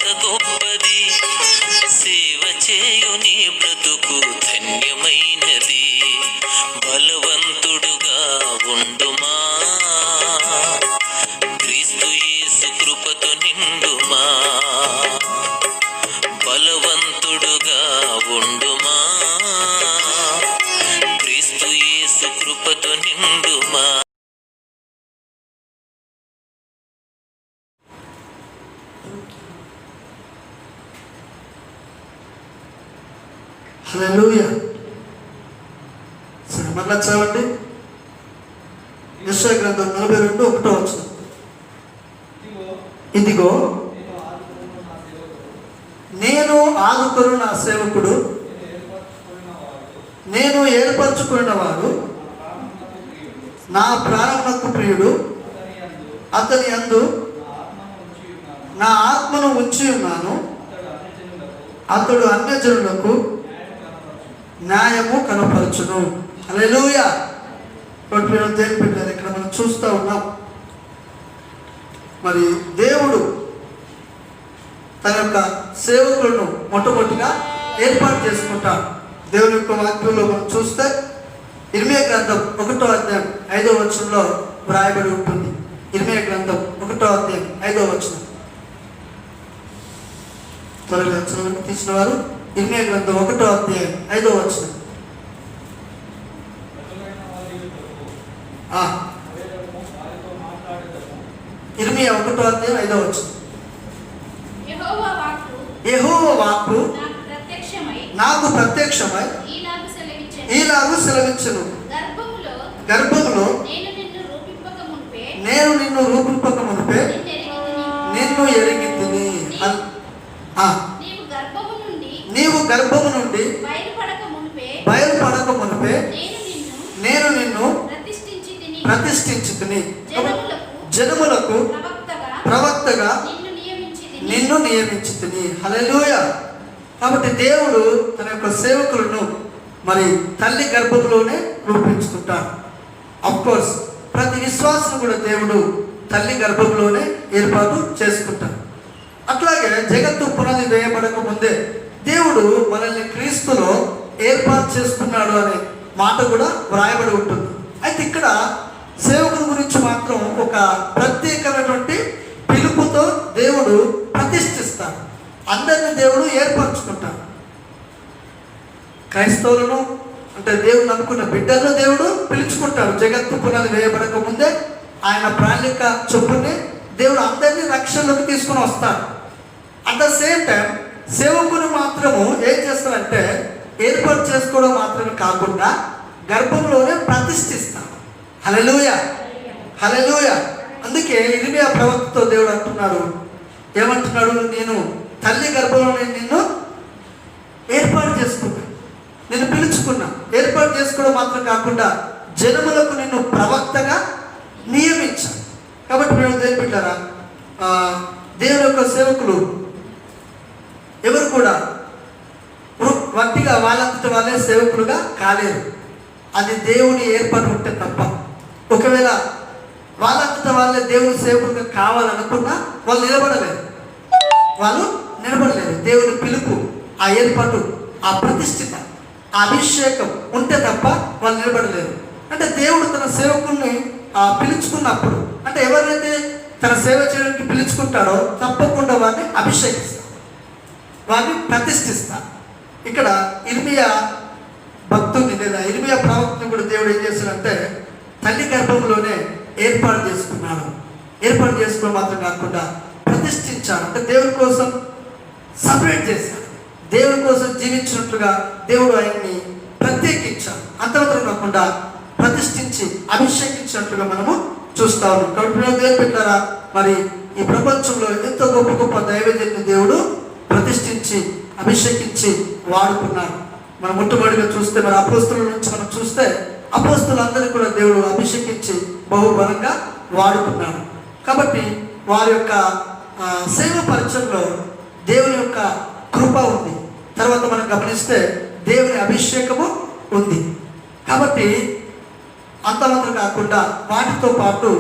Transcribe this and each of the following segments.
ఎంత గొప్పది, సేవ చేయుని బ్రతుకు ధన్యమైనది. బలవంతుడుగా ఉండుమా, క్రీస్తు యేసు కృపతో నిండుమా. బలవంతుడుగా ఉండుమా, క్రీస్తు యేసు కృపతో నిండుమా. హల్లెలూయా. సరే, మరలా చదవండి. యెషయా గ్రంథం 42:1. ఇదిగో నేను ఆదుకొను నా సేవకుడు, నేను ఏర్పరచుకున్నవాడు, నా ప్రాణమునకు ప్రియుడు, అతని యందు నా ఆత్మను ఉంచి ఉన్నాను. అతడు అన్యజనులకు న్యాయము కనపరచును. హల్లెలూయా. దేవుని బిడ్డలారా, ఇక్కడ మనం చూస్తూ ఉన్నాం, మరి దేవుడు తన యొక్క సేవకులను మొట్టమొదటిగా ఏర్పాటు చేసుకుంటాడు. దేవుని యొక్క వాక్యంలో మనం చూస్తే ఇర్మియా గ్రంథం 1:5 వ్రాయబడి ఉంటుంది. ఇర్మియా గ్రంథం 1:5. త్వరగా చదవండి తీసిన వారు. ఇర్మియా గ్రంథం 1:5. ఇర్మియా 1:5. యెహోవా వాక్కు నాకు ప్రత్యక్షమై ఈలాగు సెలవిచ్చెను, గర్భములో నేను నిన్ను రూపింపక మునుపే నిన్ను ఎరిగితిని. నీవు గర్భము నుండి బయలుపడక మునుపే నేను నిన్ను ప్రతిష్ఠించితిని, జనములకు ప్రవక్తగా నిన్ను నియమించితిని. హల్లెలూయా. కాబట్టి దేవుడు తన యొక్క సేవకులను మరి తల్లి గర్భంలోనే రూపించుకుంటాడు. అఫ్కోర్స్ ప్రతి విశ్వాసం కూడా దేవుడు తల్లి గర్భంలోనే ఏర్పాటు చేసుకుంటాడు. అట్లాగే జగత్తు పునాది వేయబడక ముందే దేవుడు మనల్ని క్రీస్తులో ఏర్పాటు చేసుకున్నాడు అనే మాట కూడా వ్రాయబడి ఉంటుంది. అయితే ఇక్కడ సేవకుల గురించి మాత్రం ఒక ప్రత్యేకమైనటువంటి పిలుపుతో దేవుడు ప్రతిష్ఠిస్తాడు. అందరిని దేవుడు ఏర్పరచుకుంటాడు. క్రైస్తవులను అంటే దేవుడు నమ్ముకున్న బిడ్డలను దేవుడు పిలుచుకుంటాడు. జగత్తు పునాది వేయబడక ముందే ఆయన ప్రణాళిక చొప్పునే దేవుడు అందరినీ రక్షణలోకి తీసుకుని వస్తాడు. అట్ ద సేమ్ టైం సేవకుని మాత్రము ఏం చేస్తారంటే ఏర్పాటు చేసుకోవడం మాత్రమే కాకుండా గర్భంలోనే ప్రతిష్ఠిస్తాడు. హల్లెలూయా, హల్లెలూయా. అందుకే ఇర్మియా ప్రవక్తతో దేవుడు అంటున్నాడు, ఏమంటున్నాడు? నేను తల్లి గర్భంలోనే నిన్ను ఏర్పాటు చేసుకున్నా, నిన్ను పిలుచుకున్నా. ఏర్పాటు చేసుకోవడం మాత్రం కాకుండా జనములకు నిన్ను ప్రవక్తగా నియమించాను. కాబట్టి మేము దేవుని బిడ్డలారా, దేవుని యొక్క సేవకులు ఎవరు కూడా వట్టిగా వాళ్ళంతటి వాళ్ళే సేవకులుగా కాలేరు. అది దేవుని ఏర్పాటు ఉంటే తప్ప. ఒకవేళ వాళ్ళంతటా వాళ్ళే దేవుని సేవకులుగా కావాలనుకున్నా వాళ్ళు నిలబడలేరు. దేవుని పిలుపు, ఆ ఏర్పాటు, ఆ ప్రతిష్ఠిత, ఆ అభిషేకం ఉంటే తప్ప వాళ్ళు నిలబడలేరు. అంటే దేవుడు తన సేవకుల్ని పిలుచుకున్నప్పుడు, అంటే ఎవరైతే తన సేవ చేయడానికి పిలుచుకుంటాడో తప్పకుండా వారిని అభిషేకిస్తాడు, వారిని ప్రతిష్ఠిస్తాడు. ఇక్కడ ఇర్మియా భక్తుని లేదా ఇర్మియా ప్రవక్తని కూడా దేవుడు ఏం చేశాడంటే తల్లి గర్భంలోనే ఏర్పాటు చేసుకున్నాడు. ఏర్పాటు చేసుకోవడం మాత్రం కాకుండా ప్రతిష్ఠించాడు. అంటే దేవుని కోసం సపరేట్ చేశాడు. దేవుని కోసం జీవించినట్లుగా దేవుడు ఆయన్ని ప్రత్యేకించాడు. అంతవరకు కాకుండా ప్రతిష్ఠించి అభిషేకించినట్లుగా మనము చూస్తా ఉన్నాం. కాబట్టి దేవుని పెట్టారా, మరి ఈ ప్రపంచంలో ఎంతో గొప్ప గొప్ప దైవజనుని దేవుడు ప్రతిష్ఠించి అభిషేకించి వాడుకున్నాడు. మనం మొట్టమొదటిగా చూస్తే మరి అపోస్తుల నుంచి మనం చూస్తే అపోస్తులందరినీ కూడా దేవుడు అభిషేకించి బహుబలంగా వాడుకున్నాడు. కాబట్టి వారి యొక్క సేవ పరిచయంలో దేవుని యొక్క కృప ఉంది. తర్వాత మనం గమనిస్తే దేవుని అభిషేకము ఉంది. కాబట్టి అంతమాత్రం కాకుండా వాటితో పాటు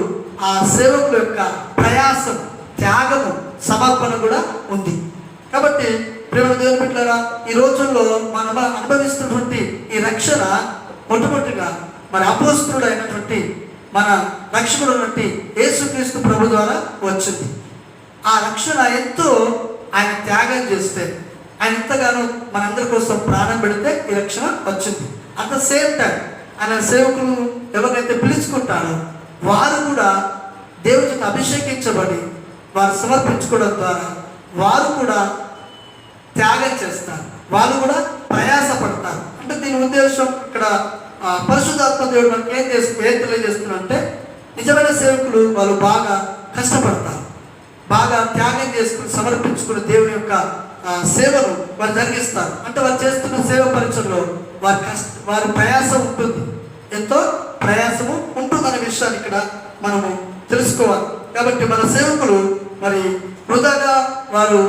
ఆ సేవకుల యొక్క ప్రయాసం, త్యాగము, సమర్పణ కూడా ఉంది. కాబట్టి ప్రేమ దేవుని బిడ్డలారా, ఈ రోజుల్లో మనం అనుభవిస్తున్నటువంటి ఈ రక్షణ మొట్టమొదటిగా మరి అపోస్తలుడు అయినటువంటి మన రక్షకుడు అయినటువంటి యేసుక్రీస్తు ప్రభు ద్వారా వచ్చింది. ఆ రక్షణ ఎంతో ఆయన త్యాగం చేస్తే, ఆయన ఎంతగానో మనందరి కోసం ప్రాణం పెడితే ఈ రక్షణ వచ్చింది. అట్ ద సేమ్ టైం ఆయన సేవకులు ఎవరైతే పిలుచుకుంటారో వారు కూడా దేవుని చేత అభిషేకించబడి వారు సమర్పించుకోవడం ద్వారా వారు కూడా త్యాగం చేస్తారు, వాళ్ళు కూడా ప్రయాసపడతారు. అంటే దీని ఉద్దేశం ఇక్కడ పరిశుద్ధాత్మ దేవుడు మనకి ఏం తెలియజేస్తున్నారంటే, నిజమైన సేవకులు వాళ్ళు బాగా కష్టపడతారు, బాగా త్యాగం చేసుకుని సమర్పించుకుని దేవుని యొక్క సేవను వారు జరిగిస్తారు. అంటే వారు చేస్తున్న సేవ పరిచయంలో వారి ప్రయాసం ఉంటుంది, ఎంతో ప్రయాసము ఉంటుందనే విషయాన్ని ఇక్కడ మనము తెలుసుకోవాలి. కాబట్టి మన సేవకులు మరి వృధాగా వారు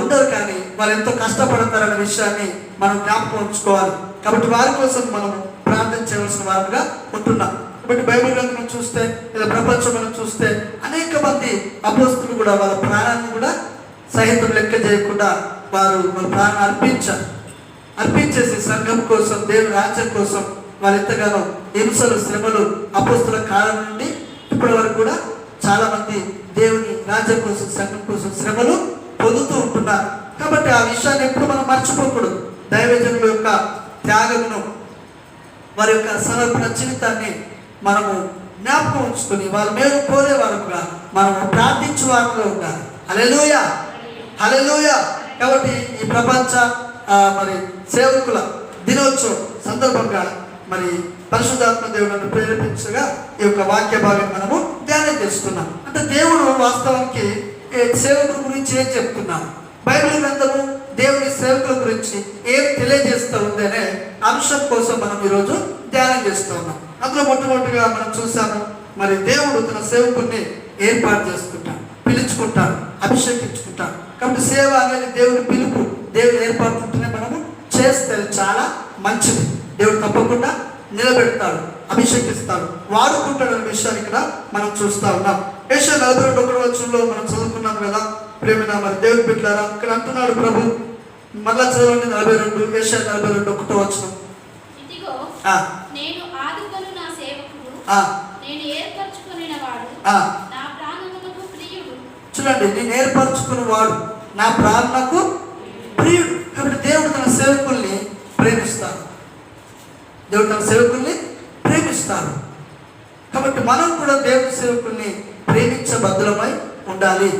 ఉండరు, కానీ వారు ఎంతో కష్టపడతారనే విషయాన్ని మనం జ్ఞాపకం ఉంచుకోవాలి. కాబట్టి వారి కోసం మనం ప్రార్థన చేయవలసిన వారుగా ఉంటున్నాం. కాబట్టి బైబిల్ గ్రంథం చూస్తే లేదా ప్రపంచం మనం చూస్తే అనేక మంది అపోస్తలులు కూడా వాళ్ళ ప్రాణాన్ని కూడా సహితం లెక్క చేయకుండా వారు వాళ్ళ ప్రాణాన్ని అర్పించేసి సంఘం కోసం, దేవుని రాజ్యం కోసం వారు ఎంతగానో హింసలు, శ్రమలు అపోస్తల కాలం నుండి ఇప్పటి వరకు కూడా చాలా మంది దేవుని రాజ్యం కోసం, సంఘం కోసం శ్రమలు పొందుతూ ఉంటున్నారు. కాబట్టి ఆ విషయాన్ని ఎప్పుడు మనం మర్చిపోకూడదు. దైవజనుల యొక్క త్యాగమును, వారి యొక్క సమర్పణ జీవితాన్ని మనము జ్ఞాపకం ఉంచుకొని వాళ్ళ మేలు కోరే వారుగా మనము ప్రార్థించే వారుగా ఉండాలి. హల్లెలూయా, హల్లెలూయా. కాబట్టి ఈ ప్రపంచ మరి సేవకుల దినోత్సవం సందర్భంగా మరి పరిశుద్ధాత్మ దేవుడు ప్రేరేపించగా ఈ యొక్క వాక్య భాగం మనము ధ్యానం చేస్తున్నాం. అంటే దేవుడు వాస్తవానికి సేవకుల గురించి ఏం చెప్తున్నాం, బైబిల్ గ్రంథము దేవుని సేవకుల గురించి ఏం తెలియజేస్తూ ఉంది అనే అంశం కోసం మనం ఈరోజు ధ్యానం చేస్తూ ఉన్నాం. అందులో మొట్టమొదటిగా మనం చూసాము, మరి దేవుడు తన సేవకుల్ని ఏర్పాటు చేసుకుంటాడు, పిలుచుకుంటాడు, అభిషేకించుకుంటాడు. కాబట్టి సేవ అనేది దేవుని పిలుపు, దేవుని ఏర్పాటు ఉంటేనే మనము చేస్తే చాలా మంచిది. దేవుడు తప్పకుండా నిలబెడతాడు, అభిషేకిస్తాడు, వాడుకుంటాడు అనే విషయాన్ని ఇక్కడ మనం చూస్తూ ఉన్నాం. యెషయా 42:1 మనం చదువుకున్నాం కదా ప్రేమిన మరి దేవుని బిడ్డలారా. ఇక్కడ అంటున్నాడు ప్రభు, మళ్ళా చదవండి 42, యెషయా 42:1. ఇదిగో నేను ఆదుకొను నా సేవకుడు, నేను ఏర్పరచుకొనిన వాడు, నా ప్రాణమునకు ప్రియుడు. చూడండి, నేను ఏర్పరచుకున్న వాడు నా ప్రాణమునకు ప్రియుడు. కాబట్టి దేవుడు తన సేవకుల్ని ప్రేమిస్తాడు, దేవుడు తన సేవకుల్ని ప్రేమిస్తాడు. కాబట్టి మనం కూడా దేవుని సేవకుల్ని ప్రేమించబద్ధులమై ఉండాలి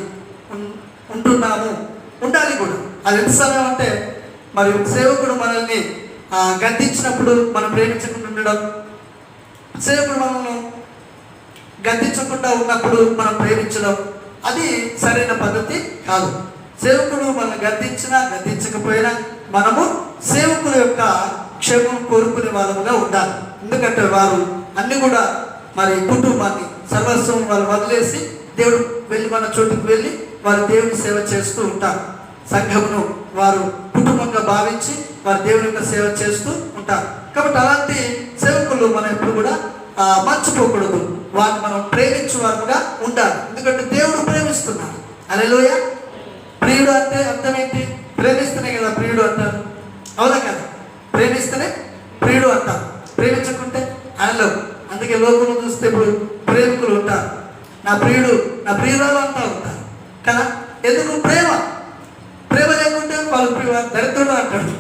కూడా. అది ఎంత సమయం అంటే, మరి సేవకుడు మనల్ని గద్దించినప్పుడు మనం ప్రేమించకుండా ఉండడం, సేవకుడు మనల్ని గద్దించకుండా ఉన్నప్పుడు మనం ప్రేమించడం, అది సరైన పద్ధతి కాదు. సేవకుడు మనల్ని గద్దించకపోయినా మనము సేవకుల యొక్క క్షేమం కోరుకునే వాళ్ళముగా ఉండాలి. ఎందుకంటే వారు అన్ని కూడా మరి కుటుంబాన్ని, సర్వస్వం వాళ్ళు వదిలేసి దేవుడు వెళ్ళి మన చోటుకు వెళ్ళి వారు దేవుని సేవ చేస్తూ ఉంటారు. సంఘమును వారు కుటుంబంగా భావించి వారు దేవుని యొక్క సేవ చేస్తూ ఉంటారు. కాబట్టి అలాంటి సేవకులు మనం ఎప్పుడు కూడా మర్చిపోకూడదు, వారిని మనం ప్రేమించే వారుగా ఉండాలి. ఎందుకంటే దేవుడు ప్రేమిస్తున్నాడు. హల్లెలూయా. ప్రియుడు అంటే అర్థం ఏంటి? ప్రేమిస్తేనే కదా ప్రియుడు అంటారు, అవునా కదా? ప్రేమిస్తేనే ప్రియుడు అంటారు, ప్రేమించకుంటే ఆయనలో. అందుకే లోకంలో చూస్తే ఇప్పుడు ప్రేమికులు ఉంటారు, నా ప్రియుడు, నా ప్రియురాలు అంటూ ఉంటారు కదా. ఎందుకు? ప్రేమ లేకుంటే వాళ్ళు దరిద్రుడు అంటాడు.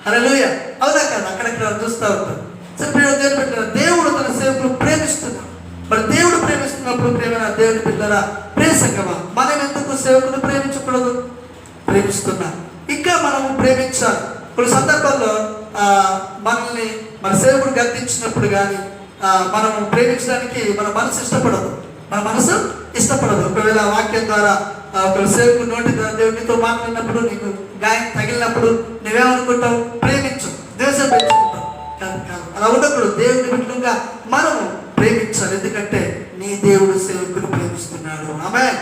హల్లెలూయా, అవునా కదా? అక్కడక్కడ చూస్తూ ఉంటారు. సరే, ప్రియుడు పెట్టారు, దేవుడు తన సేవకులు ప్రేమిస్తున్నాడు. మరి దేవుడు ప్రేమిస్తున్నప్పుడు ప్రేమ దేవుని బిడ్డరా, ప్రేసంగమా, మనం ఎందుకు సేవకులు ప్రేమించకూడదు? ప్రేమిస్తున్నారు, ఇంకా మనము ప్రేమించాలి. కొన్ని సందర్భాల్లో మనల్ని మన సేవకుడు గద్దించినప్పుడు కానీ మనము ప్రేమించడానికి మన మనసు ఇష్టపడదు. ఒకవేళ వాక్యం ద్వారా ఒక సేవకుడు నోటి ద్వారా దేవునితో మాట్లాడినప్పుడు నీకు గాయం తగిలినప్పుడు నువ్వేమనుకుంటావు? ప్రేమించు, ద్వేషం పెంచుకుంటావు. కాదు, అలా ఉండకూడదు. దేవుని బిడ్డలుగా మనము ప్రేమించాలి, ఎందుకంటే నీ దేవుడు సేవకుని ప్రేమిస్తున్నాడు. ఆమేన్.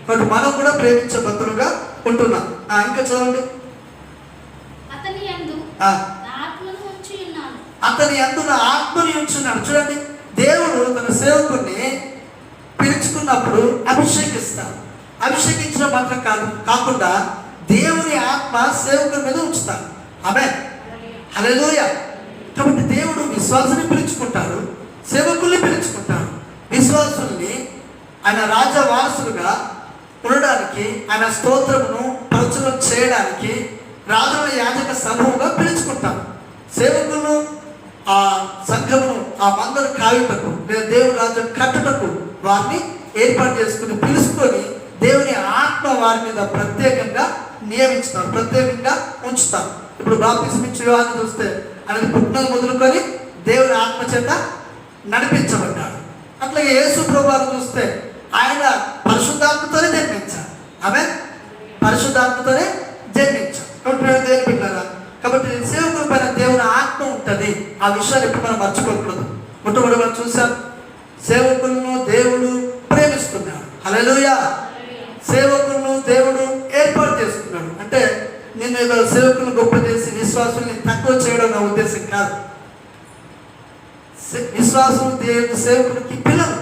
కాబట్టి మనం కూడా ప్రేమించే భక్తులుగా ఉంటున్నాం. ఇంకా చదవండి. అతని యందు నా ఆత్మని ఉంచున్నాడు. చూడండి, దేవుడు తన సేవకుని పిలుచుకున్నప్పుడు అభిషేకిస్తాడు. అభిషేకించడం మాత్రం కాకుండా దేవుడు దేవుని ఆత్మ సేవకుల మీద ఉంచుతారు. ఆమేన్, హల్లెలూయా. కాబట్టి దేవుడు విశ్వాసాన్ని పిలుచుకుంటాడు, సేవకుల్ని పిలుచుకుంటాడు. విశ్వాసుల్ని ఆయన రాజ వారసులుగా ఉండడానికి, ఆయన స్తోత్రమును ప్రచురణ చేయడానికి రాజుల యాజక సమూహంగా పిలుచుకుంటారు. సేవకులను ఆ సంఘమును, ఆ మందరు కాయుటకు లేదా దేవుని రాజ్యం కట్టుటకు వారిని ఏర్పాటు చేసుకుని పిలుచుకొని దేవుని ఆత్మ వారి మీద ప్రత్యేకంగా నియమించుతారు, ప్రత్యేకంగా ఉంచుతారు. ఇప్పుడు బాప్తిస్మ ఇచ్చే యోహాను చూస్తే ఆయన పుట్టిన మొదలుకొని దేవుని ఆత్మ చేత నడిపించబడ్డాడు. అట్లాగే యేసు ప్రభువును చూస్తే ఆయన పరిశుద్ధాత్మతోనే జన్మించారు. ఆమేన్, పరిశుద్ధాత్మతోనే జన్మించారు. దేవుని బిడ్డలారా, కాబట్టి సేవకుల పైన దేవుని ఆత్మ ఉంటుంది. ఆ విషయాన్ని ఎప్పుడు మనం మర్చిపోకూడదు. మొట్టమొదటి మనం చూసాం, సేవకులను దేవుడు ప్రేమిస్తున్నాడు. హల్లెలూయా. సేవకులను దేవుడు ఏర్పాటు చేసుకున్నాడు. అంటే నేను ఏదో సేవకులను గొప్ప చేసి విశ్వాసుల్ని తక్కువ చేయడం నా ఉద్దేశం కాదు. విశ్వాసం దేవుని సేవకునికి పిల్లలు.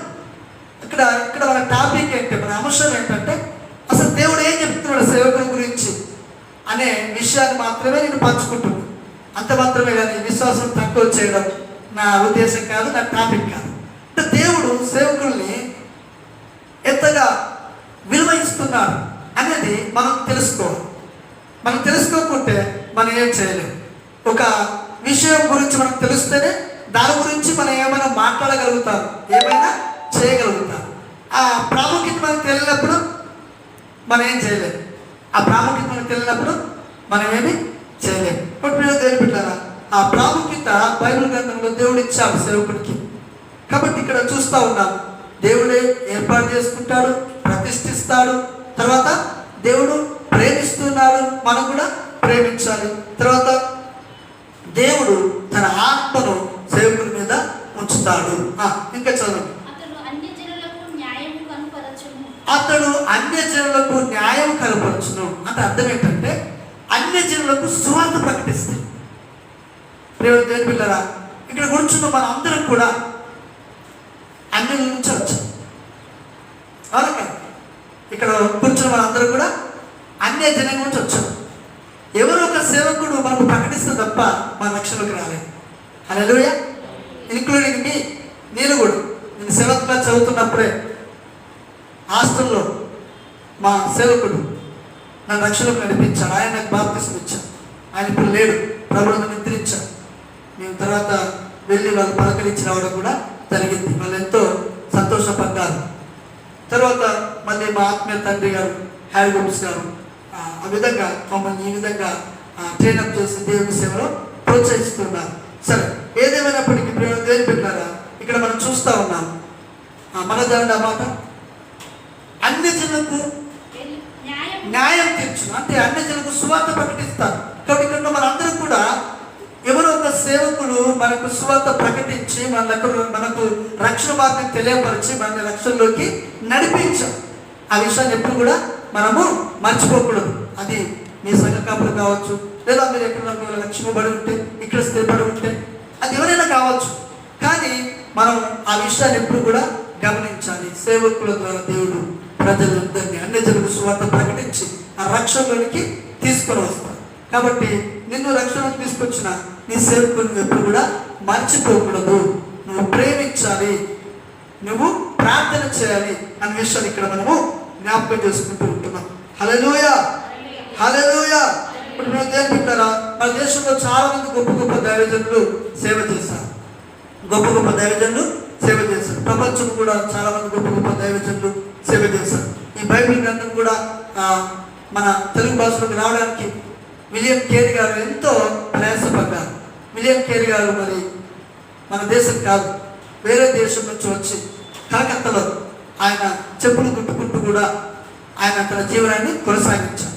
ఇక్కడ మన టాపిక్ ఏంటంటే, మన అంశం ఏంటంటే, అసలు దేవుడు ఏం చెప్తున్నాడు సేవకుల గురించి అనే విషయాన్ని మాత్రమే నేను పంచుకుంటున్నాను. అంత మాత్రమే కానీ విశ్వాసం తక్కువ చేయడం నా ఉద్దేశం కాదు, నా టాపిక్ కాదు. అంటే దేవుడు సేవకుల్ని ఎంతగా విలువ ఇస్తున్నాడు అనేది మనం తెలుసుకోవాలి. మనం తెలుసుకోకుంటే మనం ఏం చేయలేము. ఒక విషయం గురించి మనకు తెలిస్తేనే దాని గురించి మనం ఏమైనా మాట్లాడగలుగుతాం, ఏమైనా చేయగలుగుతాం. ఆ ప్రాముఖ్యత మనకు తెలియనప్పుడు మనం ఏం చేయలేము. ఆ ప్రాముఖ్యత మనకు తెలియనప్పుడు మనం ఏమి చేయలేము. ఇప్పుడు దేవుని బిడ్డలారా, ఆ ప్రాముఖ్యత బైబిల్ గ్రంథంలో దేవుడు ఇచ్చాడు సేవకుడికి. కాబట్టి ఇక్కడ చూస్తూ ఉన్నాం, దేవుడే ఏర్పాటు చేసుకుంటాడు, ప్రతిష్ఠిస్తాడు. తర్వాత దేవుడు ప్రేమిస్తున్నాడు, మనం కూడా ప్రేమించాలి. తర్వాత దేవుడు తన ఆత్మను సేవకుల మీద ఉంచుతాడు. ఇంకా చదువు. అతడు అన్య జనులకు న్యాయం కనపరచును. అంటే అర్థం ఏంటంటే, అన్య జనులకు సువార్త ప్రకటిస్తాడు. దేవుని బిడ్డలారా, ఇక్కడ కూర్చున్న మన అందరం కూడా అన్యుల నుంచి వచ్చాం. అవును, ఇక్కడ కూర్చున్న మన అందరం కూడా అన్య జనం నుంచి వచ్చాం. ఎవరో ఒక సేవకుడు మనకు ప్రకటిస్తే తప్ప మన రక్షణకు రాలేదు. హల్లెలూయా. ఇంక్లూడింగ్ మీ, నేను కూడా నేను 7th క్లాస్ చదువుతున్నప్పుడే హాస్టల్లో మా సేవకుడు నన్ను రక్షణకు నడిపించాడు. ఆయన నాకు బాప్తిస్మం ఇచ్చాడు. ఆయన ఇప్పుడు లేడు, ప్రభువును నిద్రించాడు. మేము తర్వాత వెళ్ళి వాళ్ళు పలకరించి రావడం కూడా జరిగింది. వాళ్ళు ఎంతో సంతోషపడ్డారు. తర్వాత మళ్ళీ మా ఆత్మీయ తండ్రి గారు హ్యారీ గోమ్స్ గారు ఆ విధంగా మమ్మల్ని ఈ విధంగా ట్రైనప్ చేసి దేవుని సేవలో ప్రోత్సహిస్తున్నారు. సరే, ఏదేమైనప్పటికీ దేవుని బిడ్డలారా, ఇక్కడ మనం చూస్తూ ఉన్నాం, మన దాని మాట అన్ని జనులకు న్యాయం తీర్చును. అంటే అన్ని జనులకు సువార్త ప్రకటిస్తారు. కాబట్టి ఇక్కడ మనందరూ కూడా ఎవరో ఒక సేవకుడు మనకు సువార్త ప్రకటించి మనకు రక్షణ మార్గం తెలియపరిచి మన రక్షణలోకి నడిపించాం. ఆ విషయాన్ని ఎప్పుడు కూడా మనము మర్చిపోకూడదు. అది మీ సంఘ కాపులు కావచ్చు, లేదా మీరు ఎక్కడ రక్షింపబడి ఉంటే, ఇక్కడ స్థిరపడి ఉంటే, అది ఎవరైనా కావచ్చు. కానీ మనం ఆ విషయాన్ని ఎప్పుడు కూడా గమనించాలి. సేవకుల ద్వారా దేవుడు ప్రజలందరినీ అన్ని జనులకు సువార్త ప్రకటించి ఆ రక్షణలోనికి తీసుకొని వస్తాడు. కాబట్టి నిన్ను రక్షణకు తీసుకొచ్చిన నీ సేవకులను ఎప్పుడు కూడా మర్చిపోకూడదు. నువ్వు ప్రేమించాలి, నువ్వు ప్రార్థన చేయాలి అనే విషయాన్ని ఇక్కడ మనము జ్ఞాపకం చేసుకుంటూ ఉంటున్నాం. హల్లెలూయా, హల్లెలూయా. ఇప్పుడు మేము దేవునిరా, మన దేశంలో చాలా మంది గొప్ప గొప్ప దైవజనులు సేవ చేశారు. గొప్ప గొప్ప దైవజనులు సేవ చేశారు. ప్రపంచం కూడా చాలా మంది గొప్ప గొప్ప దైవజనులు సేవ చేశారు. ఈ బైబిల్ గ్రంథం కూడా మన తెలుగు భాషలోకి రావడానికి విలియం కేరీ గారు ఎంతో ప్రయాసపడ్డారు. విలియం కేరీ గారు మరి మన దేశం కాదు, వేరే దేశం నుంచి వచ్చి కలకత్తాలో ఆయన చెప్పులు కుట్టుకుంటూ కూడా ఆయన తన జీవనాన్ని కొనసాగించారు.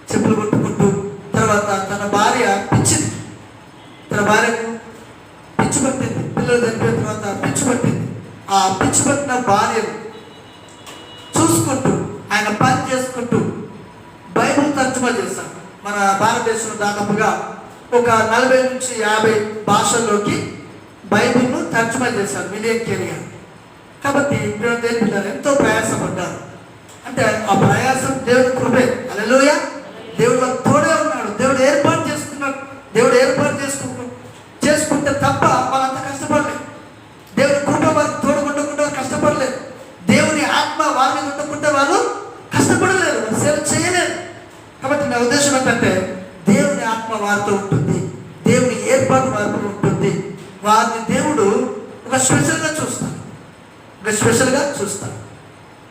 చెప్పులు కుట్టుకుంటూ తర్వాత తన భార్య పిచ్చింది, తన భార్యకు పిచ్చి పట్టింది. పిల్లలు చనిపోయిన తర్వాత పిచ్చి పట్టింది. ఆ పిచ్చి పట్టిన భార్యను చూసుకుంటూ ఆయన పని చేసుకుంటూ బైబిల్ తర్జుమా చేశారు. మన భారతదేశంలో దాదాపుగా ఒక 40 నుంచి 50 భాషల్లోకి బైబిల్ను తర్జుమా చేశారు విలియం కేరీ గారు. కాబట్టి దేవుని ఎంతో ప్రయాసపడ్డారు. అంటే ఆ ప్రయాసం దేవుని కృపే. హల్లెలూయా. దేవుడు వచ్చినట్లంటే దేవుని ఆత్మ వారితో ఉంటుంది, దేవుని ఏర్పాటు వారితో ఉంటుంది. వారిని దేవుడు ఒక స్పెషల్గా చూస్తాడు, ఒక స్పెషల్గా చూస్తాడు.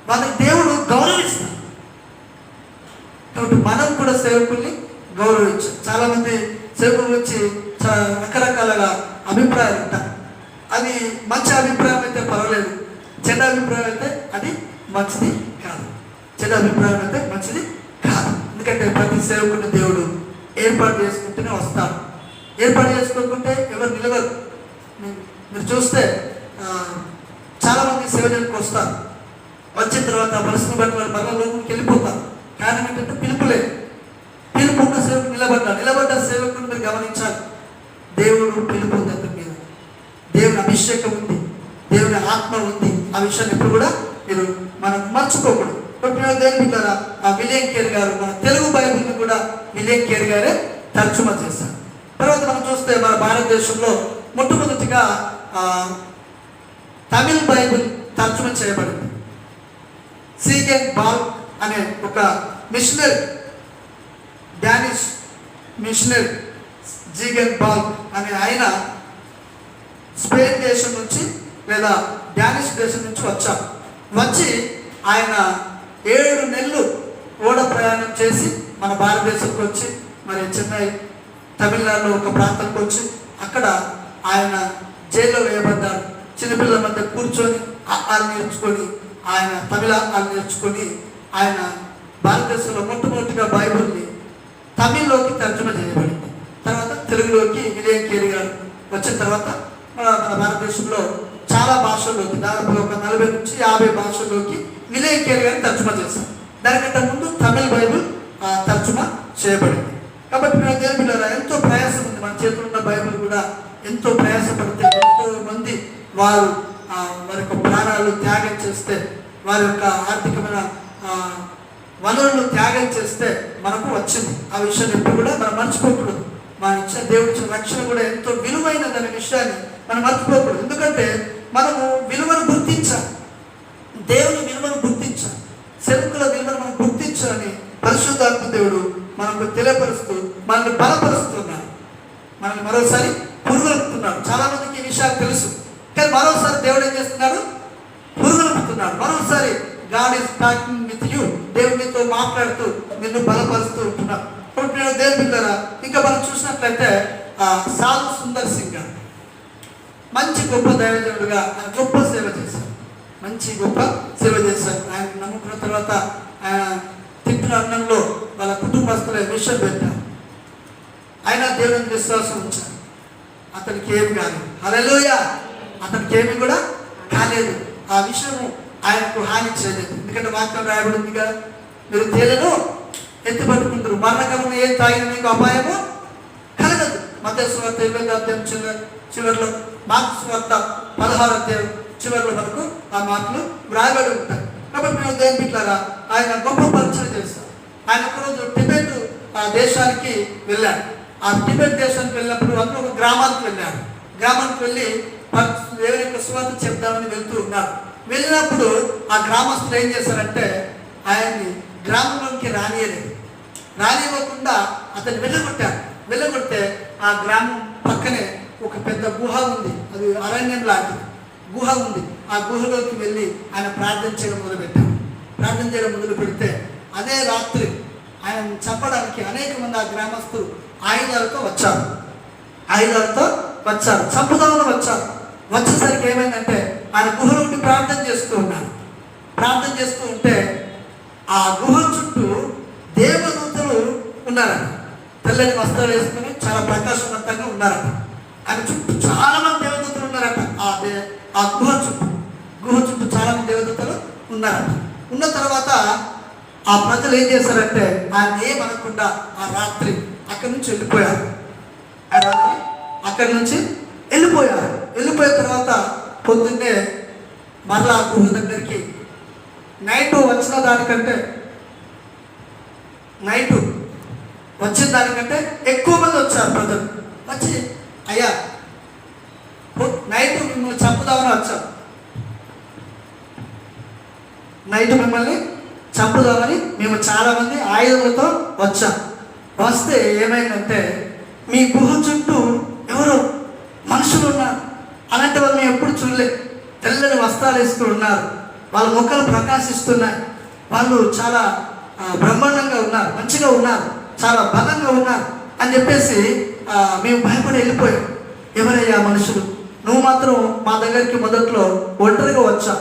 వారిని దేవుడు గౌరవిస్తాడు. కాబట్టి మనం కూడా సేవకుల్ని గౌరవించాం. చాలామంది సేవకులు వచ్చి రకరకాలుగా అభిప్రాయాలు ఉంటారు. అది మంచి అభిప్రాయం అయితే పర్వాలేదు, చెడ్డ అభిప్రాయం అయితే అది మంచిది కాదు. చెడ్డ అభిప్రాయం అయితే మంచిది కాదు. ఎందుకంటే ప్రతి సేవకుని దేవుడు ఏర్పాటు చేసుకుంటూనే వస్తాడు. ఏర్పాటు చేసుకోకుంటే ఎవరు నిలవరు. మీరు చూస్తే చాలామంది సేవకులకు వస్తారు, వచ్చిన తర్వాత మనసును బట్టి వారు మరణంలోకి వెళ్ళిపోతారు. కారణం ఏంటంటే పిలుపులేదు. పిలుపు ఉన్న సేవకుడు నిలబడ్డ సేవకుడు మీరు గమనించాలి. దేవుడు పిలుపు ఉంది అతని మీద, దేవుని అభిషేకం ఉంది, దేవుని ఆత్మ ఉంది. ఆ విషయాన్ని ఎప్పుడు కూడా మనం మర్చిపోకూడదు. దేవుని ద్వారా ఆ విలియం కేర్ గారు మన తెలుగు బైబిల్ని కూడా విలియం కేర్ గారే తర్జుమా చేశారు. తర్వాత మనం చూస్తే మన భారతదేశంలో మొట్టమొదటిగా తమిళ్ బైబిల్ తర్జుమా చేయబడింది. సీగెన్ బాల్ అనే ఒక మిషనరీ, డానిష్ మిషనరీ జీగెన్ బాల్ అనే ఆయన స్పెయిన్ దేశం నుంచి లేదా డానిష్ దేశం నుంచి వచ్చి ఆయన 7 నెలలు ఓడ ప్రయాణం చేసి మన భారతదేశంకి వచ్చి మరి చెన్నై తమిళనాడులో ఒక ప్రాంతానికి వచ్చి అక్కడ ఆయన జైల్లో వేయబడ్డాడు. చిన్నపిల్లల మధ్య కూర్చొని ఆలు నేర్చుకొని ఆయన తమిళ ఆలు నేర్చుకొని ఆయన భారతదేశంలో మొట్టమొదటిగా బైబిల్ని తమిళ్లోకి తర్జుమా చేయబడింది. తర్వాత తెలుగులోకి విలియం కేర్ గారు వచ్చిన తర్వాత మన భారతదేశంలో చాలా భాషల్లోకి దాదాపు ఒక 40 నుంచి 50 భాషల్లోకి విలియం కేర్ గారిని తర్జుమా చేశారు. దానికంటే ముందు తమిళ్ బైబిల్ తర్జుమా చేయబడింది. కాబట్టి మేము దేవుని బిడ్డలారా ఎంతో ప్రయాసం ఉంది. మన చేతుల్లో ఉన్న బైబిల్ కూడా ఎంతో ప్రయాసపడితే ఎంతో మంది వారి యొక్క ప్రాణాలు త్యాగం చేస్తే, వారి యొక్క ఆర్థికమైన వనరులు త్యాగం చేస్తే మనకు వచ్చింది. ఆ విషయాన్ని ఎప్పుడు కూడా మనం మర్చిపోకూడదు. మన ఇచ్చిన దేవుడి ఇచ్చిన రక్షణ కూడా ఎంతో విలువైనదనే విషయాన్ని మనం మర్చిపోకూడదు. ఎందుకంటే మనము విలువను గుర్తించాలి, దేవుని విలువను గుర్తించాలి, సేవకుల విలువను మనం గుర్తించాలని పరిశుద్ధాత్మ దేవుడు మనకు తెలియపరుస్తూ మనల్ని బలపరుస్తున్నాడు. మనల్ని మరోసారి పురుగొలుపుతున్నాడు. చాలా మందికి ఈ విషయాలు తెలుసు, కానీ మరోసారి దేవుడు ఏం చేస్తున్నాడు? పురుగొలుపుతున్నాడు. మరోసారి God is talking with you, దేవునితో మాట్లాడుతూ నిన్ను బలపరుస్తూ ఉంటున్నాడు. ఇప్పుడు దేవుని బిడ్డలారా ఇంకా మనం చూసినట్లయితే సాధు సుందర్ సింగ్ గారు మంచి గొప్ప దైవజనుడుగా ఆయన గొప్ప సేవ చేశారు. మంచి గొప్ప సేవ చేశారు. ఆయన నమ్ముకున్న తర్వాత ఆయన తిట్టిన అన్నంలో వాళ్ళ కుటుంబస్తుల విషయం పెట్టారు. ఆయన దేవుని విశ్వాసం ఉంచారు. అతనికి ఏమి కాలేదు. హల్లెలూయా. అతనికి ఏమి కూడా కాలేదు. ఆ విషయము ఆయనకు హాని చేయలేదు. ఎందుకంటే వాక్యం రాయబడింది కదా, మీరు తేలను ఎత్తి పట్టుకుంటారు, మరణకరమైన ఏం తాగిన మీకు అపాయము కలగదు. మత్తయి సువార్త 20వ అధ్యాయం చివరిలో, మార్కు సువార్త 16వ అధ్యాయం చివరిలో మనకు ఆ మాటలు వ్రాయబడి ఉంటాయి. కాబట్టి మేము దేవుని బిడ్డలారా ఆయన గొప్ప పరిచయం చేస్తాం. ఆయన ఒకరోజు టిబెట్ దేశానికి వెళ్ళాడు. ఆ టిబెట్ దేశానికి వెళ్ళినప్పుడు అందులో ఒక గ్రామానికి వెళ్ళాడు. గ్రామానికి వెళ్ళి దేవుని యొక్క సువార్త చెప్దామని వెళ్తూ ఉన్నాడు. వెళ్ళినప్పుడు ఆ గ్రామస్తులు ఏం చేశారంటే ఆయన్ని గ్రామంలోకి రానివ్వకుండా అతన్ని వెళ్ళగొట్టే ఆ గ్రామం పక్కనే ఒక పెద్ద గుహ ఉంది. అది అరణ్యం లాంటిది గుహ ఉంది. ఆ గుహలోకి వెళ్ళి ఆయన ప్రార్థన చేయడం మొదలు పెడితే అదే రాత్రి ఆయన చంపడానికి అనేక మంది ఆ గ్రామస్తులు ఆయుధాలతో వచ్చారు. చంపుదామని వచ్చారు. వచ్చేసరికి ఏమైందంటే ఆయన గుహలో ఉండి ప్రార్థన చేస్తూ ఉంటే ఆ గుహ చుట్టూ దేవదూతలు ఉన్నారట. తెల్లని వస్త్రాలు వేసుకుని చాలా ప్రకాశవంతంగా ఉన్నారట. ఆయన చుట్టూ చాలా మంది దేవదూతలు ఉన్నారట. ఆ గుహ చుట్టూ చాలా మంది దేవదూతలు ఉన్నారట. ఉన్న తర్వాత ఆ ప్రజలు ఏం చేశారంటే ఆయన ఏమనకుండా ఆ రాత్రి అక్కడి నుంచి వెళ్ళిపోయారు. వెళ్ళిపోయిన తర్వాత పొద్దున్నే మరలా ఆ గుహ దగ్గరికి నైట్ వచ్చిన దానికంటే ఎక్కువ మంది వచ్చారు. ప్రజలు వచ్చి, అయ్యా నైట్ మిమ్మల్ని చంపుదామని వచ్చాం, మేము చాలా మంది ఆయుధాలతో వచ్చాం, వస్తే ఏమైందంటే మీ గుహ చుట్టూ ఎవరో మనుషులు ఉన్నారు. అలాంటి వాళ్ళు మేము ఎప్పుడు చూడలేదు. తెల్లని వస్త్రాలు వేసుకుని ఉన్నారు, వాళ్ళ ముఖాలు ప్రకాశిస్తున్నాయి, వాళ్ళు చాలా బ్రహ్మాండంగా ఉన్నారు, మంచిగా ఉన్నారు, చాలా బలంగా ఉన్నారు అని చెప్పేసి మేము భయపడి వెళ్ళిపోయాం. ఎవరయ్యా మనుషులు? నువ్వు మాత్రం మా దగ్గరికి మొదట్లో ఒంటరిగా వచ్చా,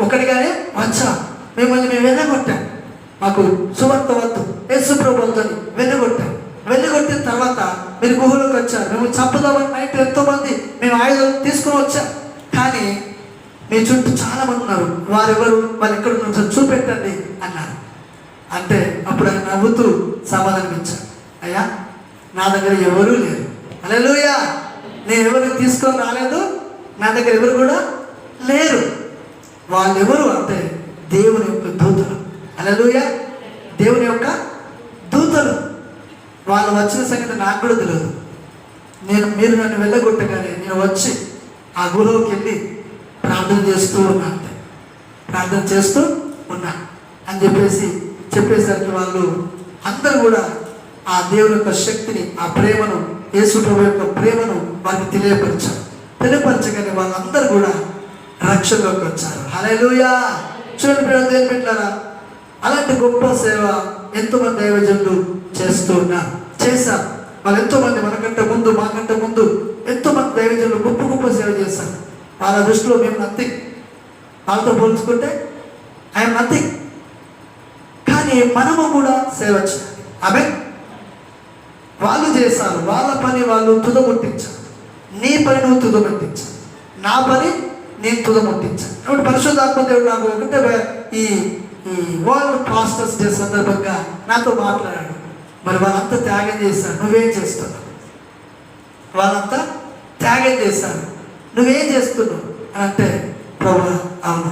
ఒకటిగానే వచ్చా, మిమ్మల్ని మేము వెళ్ళగొట్టాం, మాకు సువార్త వద్దు యేసు ప్రభువుతో వెళ్ళగొట్టిన తర్వాత మీరు గుహలోకి వచ్చారు, మేము చంపుదామని నైట్ ఎంతోమంది మేము ఆయుధం తీసుకుని వచ్చాం, కానీ మీ చుట్టూ చాలా మంది ఉన్నారు, వారెవరు, వాళ్ళు ఎక్కడ ఉన్నారు చూపెట్టండి అన్నారు. అంటే అప్పుడు ఆయన నవ్వుతూ సమాధానం ఇచ్చారు, అయ్యా నా దగ్గర ఎవరూ లేరు, హల్లెలూయా, నేను ఎవరు తీసుకొని రాలేదు, నా దగ్గర ఎవరు కూడా లేరు. వాళ్ళెవరు అంటే దేవుని యొక్క దూతలు, హల్లెలూయా, దేవుని యొక్క దూతలు. వాళ్ళు వచ్చిన సంగతి నాకు కూడా తెలియదు. మీరు నన్ను వెళ్ళగొట్టగానే నేను వచ్చి ఆ గురువుకి వెళ్ళి ప్రార్థన చేస్తూ ఉన్నా, అంటే ప్రార్థన చేస్తూ ఉన్నా అని చెప్పేసరికి వాళ్ళు అందరూ కూడా ఆ దేవుని యొక్క శక్తిని, ఆ ప్రేమను, యేసు ప్రభు యొక్క ప్రేమను వారికి తెలియపరచగానే వాళ్ళందరూ కూడా రక్షణలోకి వచ్చారు. హల్లెలూయా. చూడండి దేవుని బిడ్డలారా, అలాంటి గొప్ప సేవ ఎంతోమంది దైవజనులు చేశారు. వాళ్ళు ఎంతోమంది మాకంటే ముందు ఎంతోమంది దైవజనులు గొప్ప సేవ చేశారు. వాళ్ళ దృష్టిలో మేము నథింగ్, వాళ్ళతో పోల్చుకుంటే ఐఎమ్ నథింగ్. కానీ మనము కూడా సేవ చేయాలి. ఆమేన్. వాళ్ళు చేశారు, వాళ్ళ పని వాళ్ళు తుదముట్టించారు. నీ పని నువ్వు తుదముట్టించావు, నా పని నేను తుదముట్టించాను. కాబట్టి పరిశుద్ధాత్మ దేవుడు నాకు ఒకటే ఈ వరల్డ్ పాస్టర్స్ డే సందర్భంగా నాతో మాట్లాడాడు. మరి వాళ్ళంతా త్యాగం చేశారు, నువ్వేం చేస్తున్నావు? వాళ్ళంతా త్యాగం చేశారు, నువ్వేం చేస్తున్నావు అని అంటే, ప్రభువా అవును,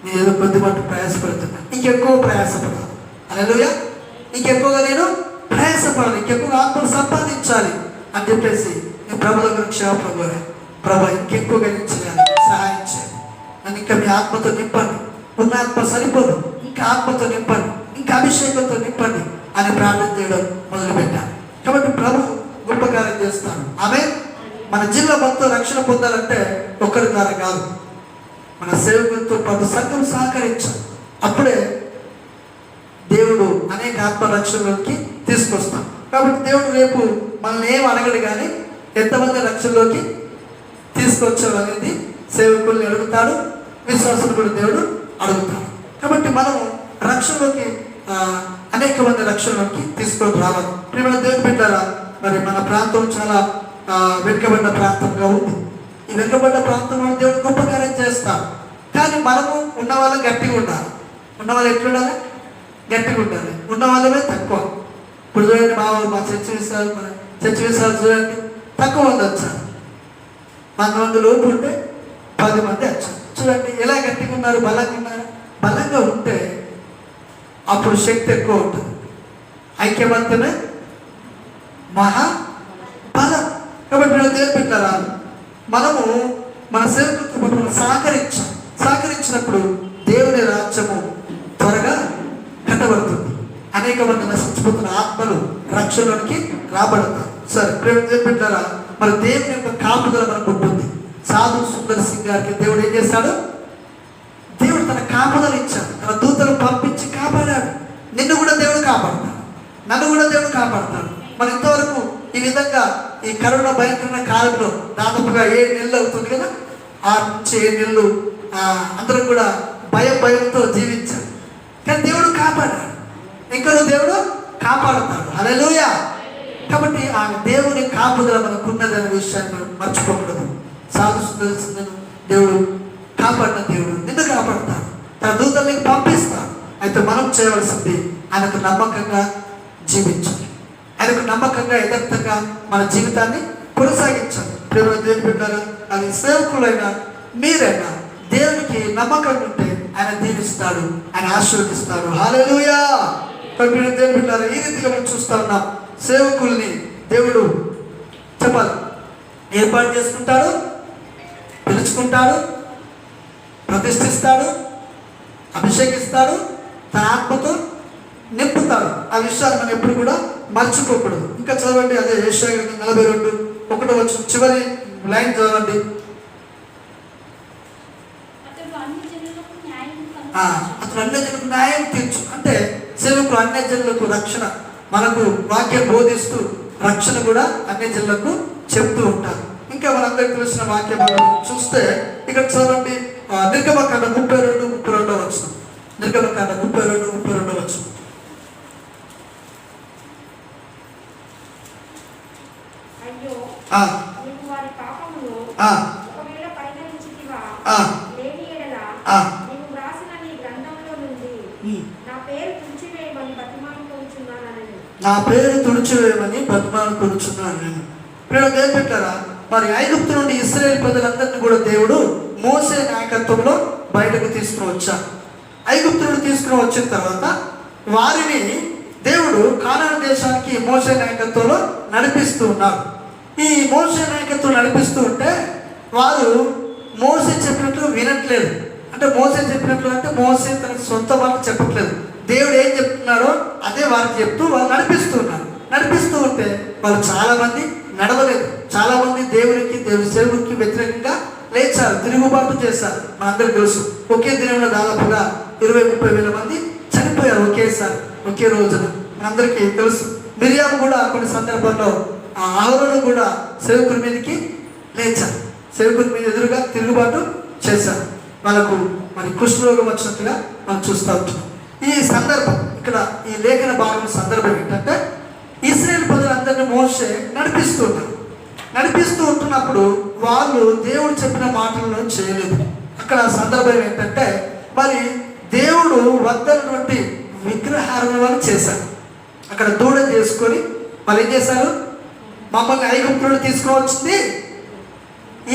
నేను ఏదో కొద్దిమంట ప్రయాసపడుతున్నా, ఇంకెక్కువ ప్రయాసపడాలి, హల్లెలూయా, ఇంకెక్కువగా నేను ప్రయాసపడాలి, ఇంకెక్కువగా ఆత్మను సంపాదించాలి అని చెప్పేసి నేను ప్రభు దగ్గర ప్రభు ఇంకెక్కువగా నేను చేయాలి, సహాయం చేయాలి, నన్ను ఇంకా మీ ఆత్మతో నింపండి, ఉన్న ఆత్మ సరిపోదు, ఇంకా ఆత్మతో నింపండి, ఇంకా అభిషేకంతో నింపండి అని ప్రార్థన చేయడం మొదలుపెట్టాను. కాబట్టి ప్రభు గొప్ప కార్యం చేస్తాను. ఆమేన్. మన జిల్లా మొత్తం రక్షణ పొందాలంటే ఒక్కరి ద్వారా కాదు, మన సేవకులతో పాటు సంఘం సహకరించాలి. అప్పుడే దేవుడు అనేక ఆత్మ రక్షణలోకి తీసుకొస్తాం. కాబట్టి దేవుడు రేపు మనల్ని ఏం అడగడు, కానీ ఎంతమంది రక్షణలోకి తీసుకొచ్చావు అనేది సేవకుల్ని అడుగుతాడు, విశ్వాసులు కూడా దేవుడు అడుగుతాడు. కాబట్టి మనం రక్షణలోకి అనేక మంది రక్షణలోకి తీసుకొని రావాలి. ప్రియమైన దేవుని బిడ్డలారా, మరి మన ప్రాంతం చాలా వెనుకబడ్డ ప్రాంతంగా ఉంది. ఈ వెనుకబడ్డ ప్రాంతంలో దేవుడు గొప్ప కార్యం చేస్తాడు. కానీ మనము ఉన్న వాళ్ళం గట్టిగా ఉండాలి. ఉన్న వాళ్ళు ఎట్లుండాలి? గట్టిగా ఉండాలి. ఉన్న వాళ్ళమే తక్కువ. ఇప్పుడు చూడండి, మా చర్చ విషయాలు చూడండి, తక్కువ మంది వచ్చారు. 100 మంది లోపు ఉంటే 10 మంది వచ్చారు. చూడండి ఎలా గట్టిగా ఉన్నారు, బలంగా ఉన్నారు. బలంగా ఉంటే అప్పుడు శక్తి ఎక్కువ ఉంటుంది. ఐక్యమత్యమే మహా బలం. కాబట్టి దేవుని బిడ్డలారా, మనము మన సేవకులతో సహకరించినప్పుడు దేవుని రాజ్యము త్వరగా కట్టబడుతుంది. అనేక మంది నశించిపోతున్న ఆత్మలు రక్షణలోనికి రాబడతారు. సరే దేవుని బిడ్డలారా, మరి దేవుని యొక్క కాపుదల మనకు ఉంటుంది. సాధు సుందర్ సింగ్ గారికి దేవుడు ఏం చేశాడు? దేవుడు తన కాపుదల ఇచ్చాడు, తన దూతలు పంపించి కాపాడాడు. నిన్ను కూడా దేవుడు కాపాడతాడు, నన్ను కూడా దేవుడు కాపాడతాడు. మరి ఇంతవరకు ఈ విధంగా ఈ కరోనా భయంకరమైన కాలంలో దాదాపుగా 7 నెలలు అవుతుంది కదా, 6 నుంచి 7 నెలలు అందరూ కూడా భయంతో జీవించారు. కానీ దేవుడు కాపాడాడు, ఇంకా దేవుడు కాపాడుతాడు. హల్లెలూయా. కాబట్టి ఆ దేవుని కాపుదల మనకున్నదనే విషయాన్ని మర్చిపోకూడదు. సాధు సుందర దేవుడు కాపాడిన దేవుడు నిన్ను కాపాడుతాడు, తన దూతల్ని పంపిస్తాడు. అయితే మనం చేయవలసింది ఆయనకు నమ్మకంగా జీవించాలి, ఆయనకు నమ్మకంగా యథార్థంగా మన జీవితాన్ని కొనసాగించాలి. ప్రేమ దేవుని బిడ్డలారా, అది సేవకులైనా మీరైనా దేవునికి నమ్మకంగా ఉంటే ఆయన దీవిస్తాడు, ఆయన ఆశీర్వదిస్తాడు. హల్లెలూయా. దేవుని బిడ్డలారా, ఈ రీతిగా మనం చూస్తా ఉన్నాం. సేవకుల్ని దేవుడు చెప్పాలి ఏర్పాటు చేసుకుంటాడు, పిలుచుకుంటాడు, ప్రతిష్ఠిస్తాడు, అభిషేకిస్తాడు, తన ఆత్మతో నింపుతాడు. ఆ విషయాలు మనం ఎప్పుడు కూడా మర్చిపోకూడదు. ఇంకా చదవండి, అదే యెషయా 42:1 చివరి లైన్ చదవండి. అతడు అన్ని జనులకు న్యాయం తీర్చు. అంటే సేవకులు అన్య జనులకు రక్షణ, మనకు వాక్యం బోధిస్తూ రక్షణ కూడా అన్య జనులకు చెప్తూ ఉంటారు. ఇంకా మనందరికీ తెలిసిన వాక్యం చూస్తే ఇక్కడ చదవండి, నిర్గమకాండ 32:32 నిర్గమకాండ 32:32 అయ్యో నీవు వారి పాపమును ఒకవేళ పరిగణించితివా లేని యెడల నీవు వ్రాసిన నీ గ్రంథంలో నుండి నా పేరు తుడిచివేయమని బతిమాలుకొనుచున్నాను నేను. ప్రియుల దేవుని బిడ్డలారా, మరి ఐగుప్తు నుండి ఇశ్రాయేలు ప్రజలందరినీ కూడా దేవుడు మోసే నాయకత్వంలో బయటకు తీసుకుని వచ్చారు. ఐగుప్తు నుండి తీసుకుని వచ్చిన తర్వాత వారిని దేవుడు కానాను దేశానికి మోసే నాయకత్వంలో నడిపిస్తూ ఉన్నారు. ఈ మోసే నాయకత్వం నడిపిస్తూ ఉంటే వారు మోసే చెప్పినట్లు వినట్లేదు. అంటే మోసే చెప్పినట్లు అంటే మోసే తన సొంత వాళ్ళకి చెప్పట్లేదు. దేవుడు ఏం చెప్తున్నాడో అదే వారికి చెప్తూ వాళ్ళు నడిపిస్తూ ఉన్నారు. నడిపిస్తూ ఉంటే వాళ్ళు చాలామంది నడవలేదు. చాలామంది దేవునికి, దేవుని సేవకుడికి వ్యతిరేకంగా లేచారు, తిరుగుబాటు చేశారు. మనందరికీ తెలుసు, ఒకే దినంలో దాదాపుగా 20-30 వేల మంది చనిపోయారు ఒకేసారి, ఒకే రోజున. మనందరికీ తెలుసు. మిరియాము కూడా కొన్ని సందర్భాల్లో అహరోను కూడా సేవకుని మీదకి లేచారు, సేవకుని మీద ఎదురుగా తిరుగుబాటు చేశారు. వాళ్ళకు మరి కుష్ఠరోగం వచ్చినట్టుగా మనం చూస్తూ ఉంటున్నాం. ఈ సందర్భం ఇక్కడ ఈ లేఖన భాగం సందర్భం ఏంటంటే ఇశ్రాయేలు ప్రజలందరినీ మోసే నడిపిస్తూ ఉంటున్నప్పుడు వాళ్ళు దేవుడు చెప్పిన మాటలను చేయలేదు. అక్కడ సందర్భం ఏంటంటే మరి దేవుడు వద్దనటువంటి విగ్రహారాధన చేశారు. అక్కడ దూడ చేసుకొని వాళ్ళు ఏం చేశారు, మమ్మల్ని ఐగుప్తులను తీసుకువచ్చింది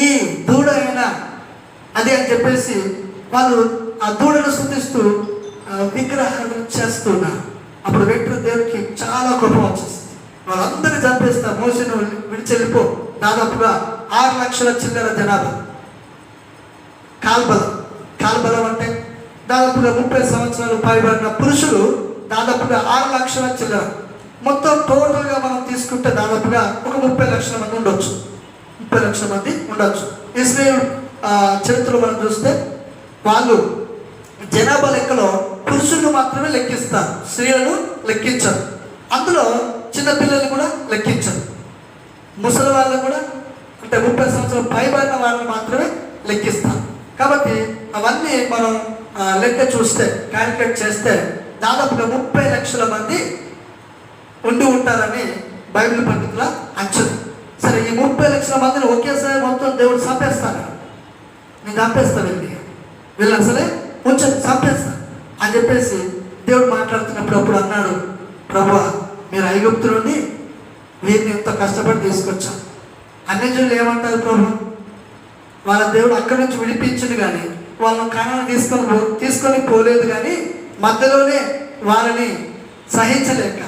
ఈ దూడ అయినా అదే అని చెప్పేసి వాళ్ళు ఆ దూడను స్తుతిస్తూ విగ్రహాలను చేస్తున్నారు. అప్పుడు వెంటనే దేవుడికి చాలా కోపం వచ్చేసింది. వాళ్ళందరినీ చంపేస్తారు, మోసను విడిచెళ్ళిపో. దాదాపుగా 6 లక్షల చిల్లర జనాభా. కాల్బలం అంటే దాదాపుగా 30 సంవత్సరాలు పైబడిన పురుషులు దాదాపుగా 6 లక్షల చిల్లర. మొత్తం టోటల్గా మనం తీసుకుంటే దాదాపుగా ఒక 30 లక్షల మంది ఉండొచ్చు. 30 లక్షల మంది ఉండొచ్చు. ఇశ్రాయేలు చరిత్రలో మనం చూస్తే వాళ్ళు జనాభా లెక్కలో పురుషులను మాత్రమే లెక్కిస్తారు, స్త్రీలను లెక్కించరు. అందులో చిన్నపిల్లలు కూడా లెక్కించరు. ముసలి వాళ్ళని కూడా, అంటే 30 సంవత్సరాలు పైబడిన వాళ్ళని మాత్రమే లెక్కిస్తారు. కాబట్టి అవన్నీ మనం లెక్క చూస్తే, క్యాలిక్యులేట్ చేస్తే దాదాపుగా 30 లక్షల మంది ఉండి ఉంటారని బైబిల్ పండితుల అంచనా. సరే, ఈ 30 లక్షల మందిని ఒకేసారి మొత్తం దేవుడు చంపేస్తాను, నేను చంపేస్తాను వీళ్ళు అసలే ఉంచండి, చంపేస్తాను అని చెప్పేసి దేవుడు మాట్లాడుతున్నప్పుడు అప్పుడు అన్నాడు, ప్రభువా మీరు ఐగుప్తు నుండి వీరిని ఎంతో కష్టపడి తీసుకొచ్చాం. అన్యజనులు ఏమంటారు, ప్రభు వాళ్ళ దేవుడు అక్కడి నుంచి విడిపించింది కానీ వాళ్ళని కానాను తీసుకొని పోలేదు. కానీ మధ్యలోనే వాళ్ళని సహించలేక,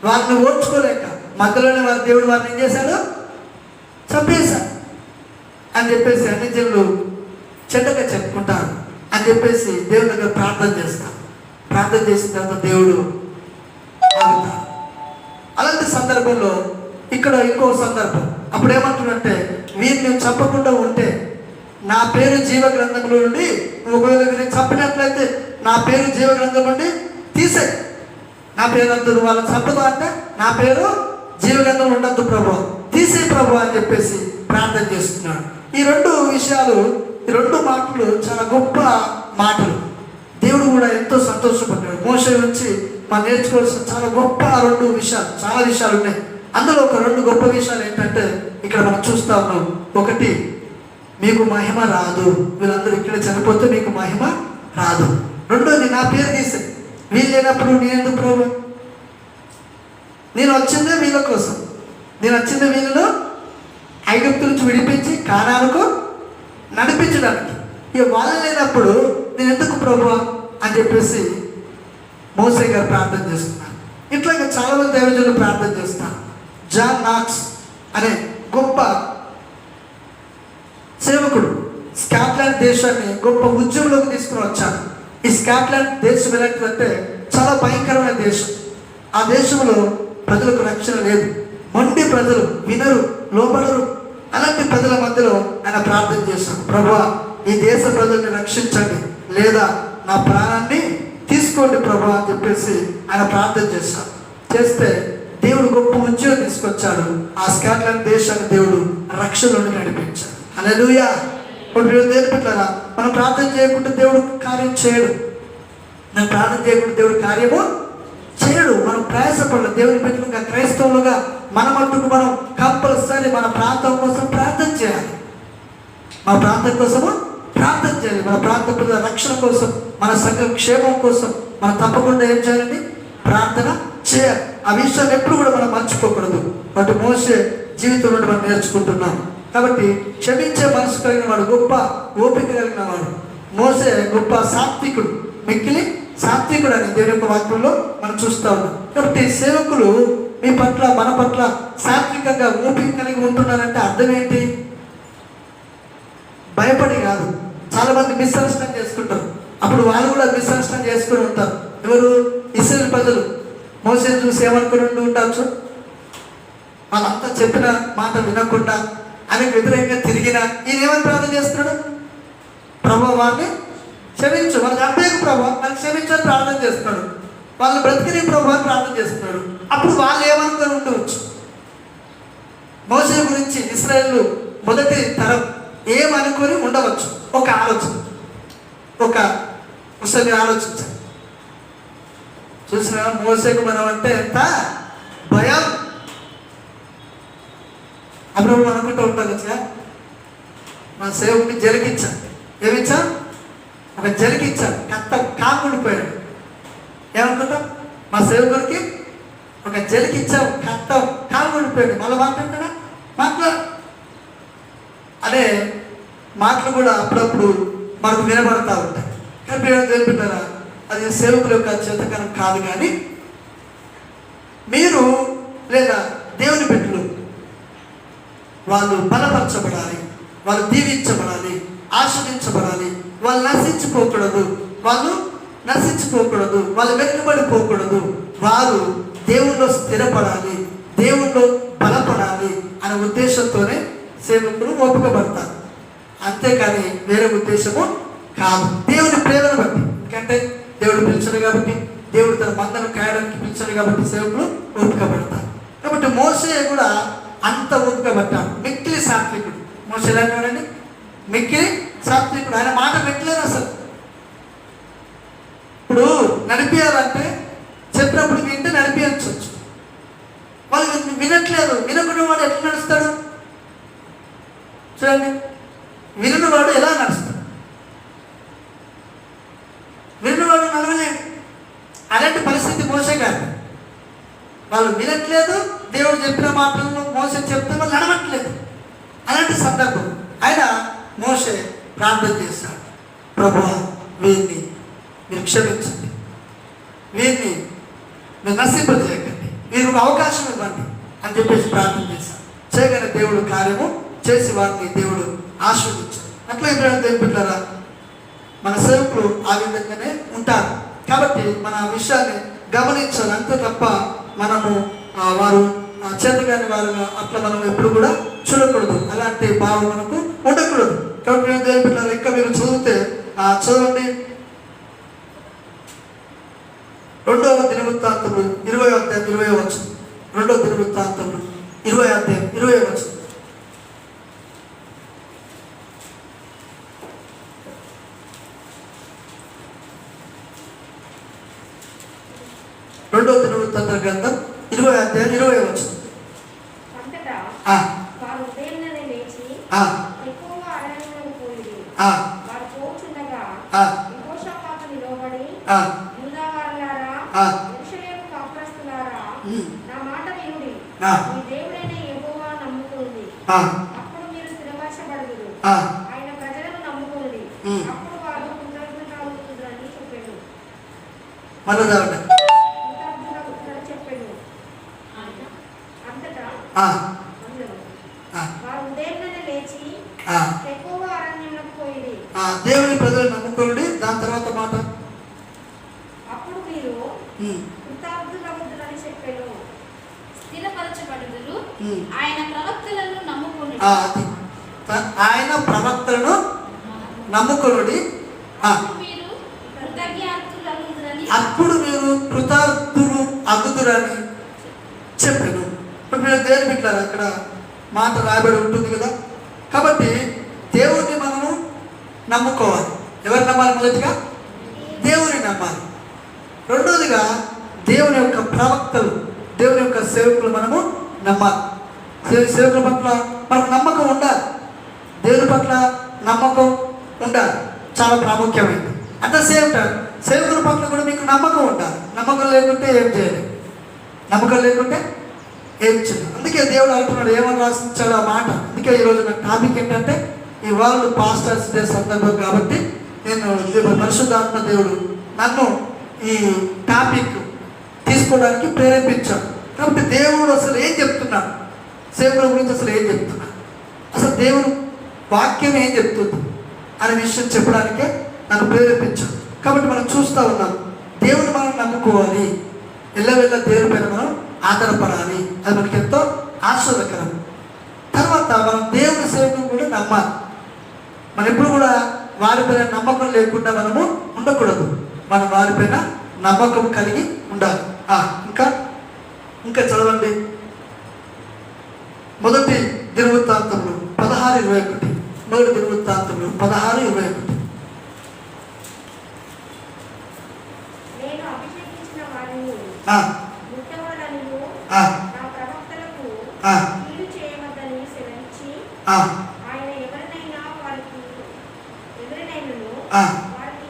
వారిని ఓర్చుకోలేక మధ్యలోనే వారి దేవుడు వారిని ఏం చేశాడు, చంపేశాడు అని చెప్పేసి అన్యజనులు చెడ్డగా చెప్పుకుంటారు అని చెప్పేసి దేవుడి దగ్గర ప్రార్థన చేస్తాం. ప్రార్థన చేసిన తర్వాత దేవుడు ఆగుతాడు. అలాంటి సందర్భంలో ఇక్కడ ఇంకో సందర్భం, అప్పుడు ఏమంటున్నంటే వీరిని చంపకుండా ఉంటే నా పేరు జీవ గ్రంథంలో నుండి, ఒకవేళ వీరిని చంపినట్లయితే నా పేరు జీవ గ్రంథం నుండి తీసే, నా పేరు అంతదు వాళ్ళని చంపుతా అంటే నా పేరు జీవ గ్రంథంలో ఉండద్దు ప్రభు, తీసే ప్రభు అని చెప్పేసి ప్రార్థన చేస్తున్నాడు. ఈ 2 విషయాలు, ఈ 2 మాటలు చాలా గొప్ప మాటలు. దేవుడు కూడా ఎంతో సంతోషపడ్డాడు. మోషే నుంచి మనం నేర్చుకోవాల్సిన చాలా గొప్ప 2 విషయాలు, చాలా విషయాలు ఉన్నాయి. అందులో ఒక 2 గొప్ప విషయాలు ఏంటంటే ఇక్కడ మనం చూస్తా ఉన్నాం. ఒకటి, మీకు మహిమ రాదు, వీళ్ళందరూ ఇక్కడ చనిపోతే మీకు మహిమ రాదు. రెండోది, నా పేరు తీసే, వీళ్ళు లేనప్పుడు నేనెందుకు ప్రభు, నేను వచ్చిందే వీళ్ళ కోసం, నేను వచ్చిందే వీళ్ళను ఐగుప్తు నుంచి విడిపించి కానానుకు నడిపించడానికి, ఇక వాళ్ళు లేనప్పుడు నేను ఎందుకు ప్రభు అని చెప్పేసి మోసే గారు ప్రార్థన చేస్తున్నారు. ఇట్లాగే చాలామంది దైవజనులు ప్రార్థన చేస్తారు. జాన్ నాక్స్ అనే గొప్ప సేవకుడు స్కాట్లాండ్ దేశాన్ని గొప్ప ఉద్యమంలోకి తీసుకుని వచ్చాడు. ఈ స్కాట్లాండ్ దేశం ఎలాంటిదంటే చాలా భయంకరమైన దేశం. ఆ దేశంలో ప్రజలకు రక్షణ లేదు. మొండి ప్రజలు, వినరు, లోబడరు. అలాంటి ప్రజల మధ్యలో ఆయన ప్రార్థన చేశాడు, ప్రభువా ఈ దేశ ప్రజల్ని రక్షించండి, లేదా నా ప్రాణాన్ని తీసుకోండి ప్రభువా అని చెప్పేసి ఆయన ప్రార్థన చేశాడు. చేస్తే దేవుడు గొప్ప ఉద్యోగం తీసుకొచ్చాడు. ఆ స్కాట్లాండ్ దేశాన్ని దేవుడు రక్షణలోకి నడిపించాడు. హల్లెలూయా. ఇప్పుడు దేవుని బిడ్డలారా, మనం ప్రార్థన చేయకుండా దేవుడు కార్యం చేయడు. మనం ప్రార్థన చేయకుండా దేవుడు కార్యము చేయడు. మనం ప్రయాసపడాలి. దేవుని బిడ్డలుగా, క్రైస్తవులుగా మన మట్టుకు మనం కంపల్సరీ మన ప్రాంతం కోసం ప్రార్థన చేయాలి. మన ప్రాంతం కోసము ప్రార్థన చేయాలి. మన ప్రాంత ప్రజల రక్షణ కోసం, మన సంఘ క్షేమం కోసం మనం తప్పకుండా ఏం చేయాలండి? ప్రార్థన చేయాలి. ఆ విషయాన్ని ఎప్పుడు కూడా మనం మర్చిపోకూడదు. వాటి మోసే జీవితంలో మనం నేర్చుకుంటున్నాం. కాబట్టి క్షమించే మనసు కలిగిన వాడు, గొప్ప ఓపిక కలిగిన వాడు. మోసే గొప్ప సాత్వికుడు, మిక్కిలి సాత్వికుడు అని దేవుని యొక్క వాక్యంలో మనం చూస్తూ ఉన్నాం. కాబట్టి సేవకులు మీ పట్ల, మన పట్ల సాత్వికంగా ఓపిక కలిగి ఉంటున్నారంటే అర్థం ఏంటి? భయపడి కాదు. చాలా మంది మిస్అండర్స్టాండ్ చేసుకుంటారు. అప్పుడు వాళ్ళు కూడా మిస్అండర్స్టాండ్ చేసుకుని ఉంటారు. ఎవరు? ఇశ్రాయేలు ప్రజలు మోసేని చూసి ఏమనుకుని ఉండవచ్చు? వాళ్ళంతా చెప్పిన మాట వినకుండా ఆయనకు వ్యతిరేకంగా తిరిగిన ఈయన ఏమని ప్రార్థన చేస్తున్నాడు? ప్రభువా వారిని క్షమించు, వాళ్ళకి అర్థం ప్రభువా వాళ్ళకి క్షమించని ప్రార్థన చేస్తున్నాడు. వాళ్ళు బ్రతికిన ప్రభువా అని ప్రార్థన చేస్తున్నాడు. అప్పుడు వాళ్ళు ఏమనుకుని ఉండవచ్చు? మోసే గురించి ఇశ్రాయేలు మొదటి తరం ఏమనుకొని ఉండవచ్చు? ఒక ఆలోచన, ఒకసారి ఆలోచించాలి. చూసిన మోసేకు మనం అంటే ఎంత భయం. అప్పుడు మనం అనుకుంటూ ఉంటాం కదా, మన సేవకుని జరిగించా, ఏమిచ్చా? ఒక జరిగించా, కత్త కాకుండిపోయాడు. ఏమనుకుంటాం? మా సేవకుడికి ఒక జరిగించాం, కత్త కాకుండిపోయాడు. మళ్ళీ మాట్లాడతాడా? మాట్లాడు. అదే మాటలు కూడా అప్పుడప్పుడు మనకు వినబడతా ఉంటాయి. కానీ తెలిపినారా, అది సేవకుల యొక్క చేతకనం కాదు. కానీ మీరు లేదా దేవుని బిడ్డలు వాళ్ళు బలపరచబడాలి, వాళ్ళు దీవించబడాలి, ఆస్వాదించబడాలి. వాళ్ళు నశించిపోకూడదు, వాళ్ళు వెనుకబడిపోకూడదు. వారు దేవుల్లో స్థిరపడాలి, దేవుల్లో బలపడాలి అనే ఉద్దేశంతోనే సేవకులు ఓపికపడతారు. అంతేకాని వేరే ఉద్దేశము కాదు. దేవుని ప్రేమను బట్టి, ఎందుకంటే దేవుడు పిలిచాడు కాబట్టి, దేవుడు తన మందను కాయడానికి పిలిచాడు కాబట్టి సేవకులు ఓపిక పడతారు. కాబట్టి మోసే కూడా అంత ఓపిక పట్టాడు. మిక్కిలి సాత్వికుడు. మోసే ఎలాంటి వాడండి? మిక్కిలి సాత్వికుడు. ఆయన మాట పెట్టలేరు అసలు. ఇప్పుడు నడిపించాలంటే చెప్పినప్పుడు వింటే నడిపించవచ్చు. వాళ్ళు వినట్లేదు. వినకుండా వాడు ఎట్లా నడుస్తాడు? చూడండి, వినని వాడు ఎలా నడుస్తాడు? విన్నవాడు నడవలేడు. అలాంటి పరిస్థితి మోసే కాదు. వాళ్ళు వినట్లేదు, దేవుడు చెప్పిన మాటలను మోసే చెప్తే వాళ్ళు నడవట్లేదు. అలాంటి సందర్భం ఆయన మోసే ప్రార్థన చేశాడు, ప్రభువా వీరిని మీరు క్షమించండి, వీరిని మీరు నశింపజేయకండి, వీరికి ఒక అవకాశం ఇవ్వండి అని చెప్పేసి ప్రార్థన చేశాడు. చేయగానే దేవుడు కార్యము చేసి వారిని దేవుడు ఆశీర్వదించాడు. అట్లా ఇప్పుడు తెలిపిట్లారా, మన సేవకులు ఆ విధంగానే ఉంటారు. కాబట్టి మన ఆ విషయాన్ని గమనించాలి. అంతే తప్ప మనము వారు చేతగాని వారుగా అట్లా మనం ఎప్పుడు కూడా చూడకూడదు. అలాంటి భావం మనకు ఉండకూడదు. కాబట్టి నేను తెలిపిట్లారా, ఇంకా మీరు చదివితే చదవండి 2వ దినవృత్తాంతములు 20వ అధ్యాయం 20వ వచనం. 2వ దినవృత్తాంతములు 20వ అధ్యాయం 20వ వచనం. 2వ దినవృత్తాంతముల గ్రంథం 20వ అధ్యాయం 20వ వచనం. దేవుని ప్రజలు నమ్ముకోండి. దాని తర్వాత మాట, అప్పుడు మీరు కృతజ్ఞతలని ఉమ్. ఆయన ప్రవక్తలను నమ్ముకుని అది ఆయన ప్రవక్తలను నమ్ముకొనుడి. మీరు కృతజ్ఞాస్తులగుదురని అప్పుడు మీరు కృతార్థులు అగుదురని చెప్పాను. ఇప్పుడు మీరు దేవుని బిడ్డలారా, అక్కడ మాట రాయబడి ఉంటుంది కదా. కాబట్టి దేవుణ్ణి మనము నమ్ముకోవాలి. ఎవరు నమ్మాలి? మొదటిగా దేవుని నమ్మాలి. రెండోదిగా దేవుని యొక్క ప్రవక్తలు, దేవుని యొక్క సేవకులు మనము నమ్మాలి. సేవకుల పట్ల మనకు నమ్మకం ఉండాలి. దేవుని పట్ల నమ్మకం ఉండాలి, చాలా ప్రాముఖ్యమైనది. అట్ ద సేమ్ టైం సేవకుల పట్ల కూడా మీకు నమ్మకం ఉండాలి. నమ్మకం లేకుంటే ఏం చేయలేదు, నమ్మకం లేకుంటే ఏం చేయలేదు. అందుకే దేవుడు అంటున్నాడు, ఏమని రాసించాడు ఆ మాట. అందుకే ఈరోజు నా టాపిక్ ఏంటంటే ఈ వరల్డ్ పాస్టర్స్ డే సందర్భం కాబట్టి నేను పరిశుద్ధాత్మ దేవుడు నన్ను ఈ టాపిక్ తీసుకోవడానికి ప్రేరేపించాడు. కాబట్టి దేవుడు అసలు ఏం చెప్తున్నాడు, సేవకుల గురించి అసలు ఏం చెప్తున్నాడు, అసలు దేవుడు వాక్యం ఏం చెప్తుంది అనే విషయం చెప్పడానికే నన్ను ప్రేరేపించాడు. కాబట్టి మనం చూస్తూ ఉన్నాం, దేవుని మనం నమ్ముకోవాలి, ఎల్లవెల్ల దేవుని పైన మనం ఆధారపడాలి. అది మనకి ఎంతో ఆశ్చర్యకరం. తర్వాత మనం దేవుని సేవకులు కూడా నమ్మాలి. మనం ఎప్పుడు కూడా వారిపైన నమ్మకం లేకుండా మనము ఉండకూడదు. మనం వారిపైన నమ్మకం కలిగి ఉండాలి. ఇంకా ఇంకా చదవండి. మొదటి దినవృత్తాంతములు 16:21. మొదటి దినవృత్తాంతములు 16:21. నేను అభిషేకించిన వారిని ముట్టవలనియు ఆ నా ప్రవక్తలకు ఆ కీడు చేయవద్దని సెలవిచ్చి ఆ ఆయన ఎవరినైనా వారికి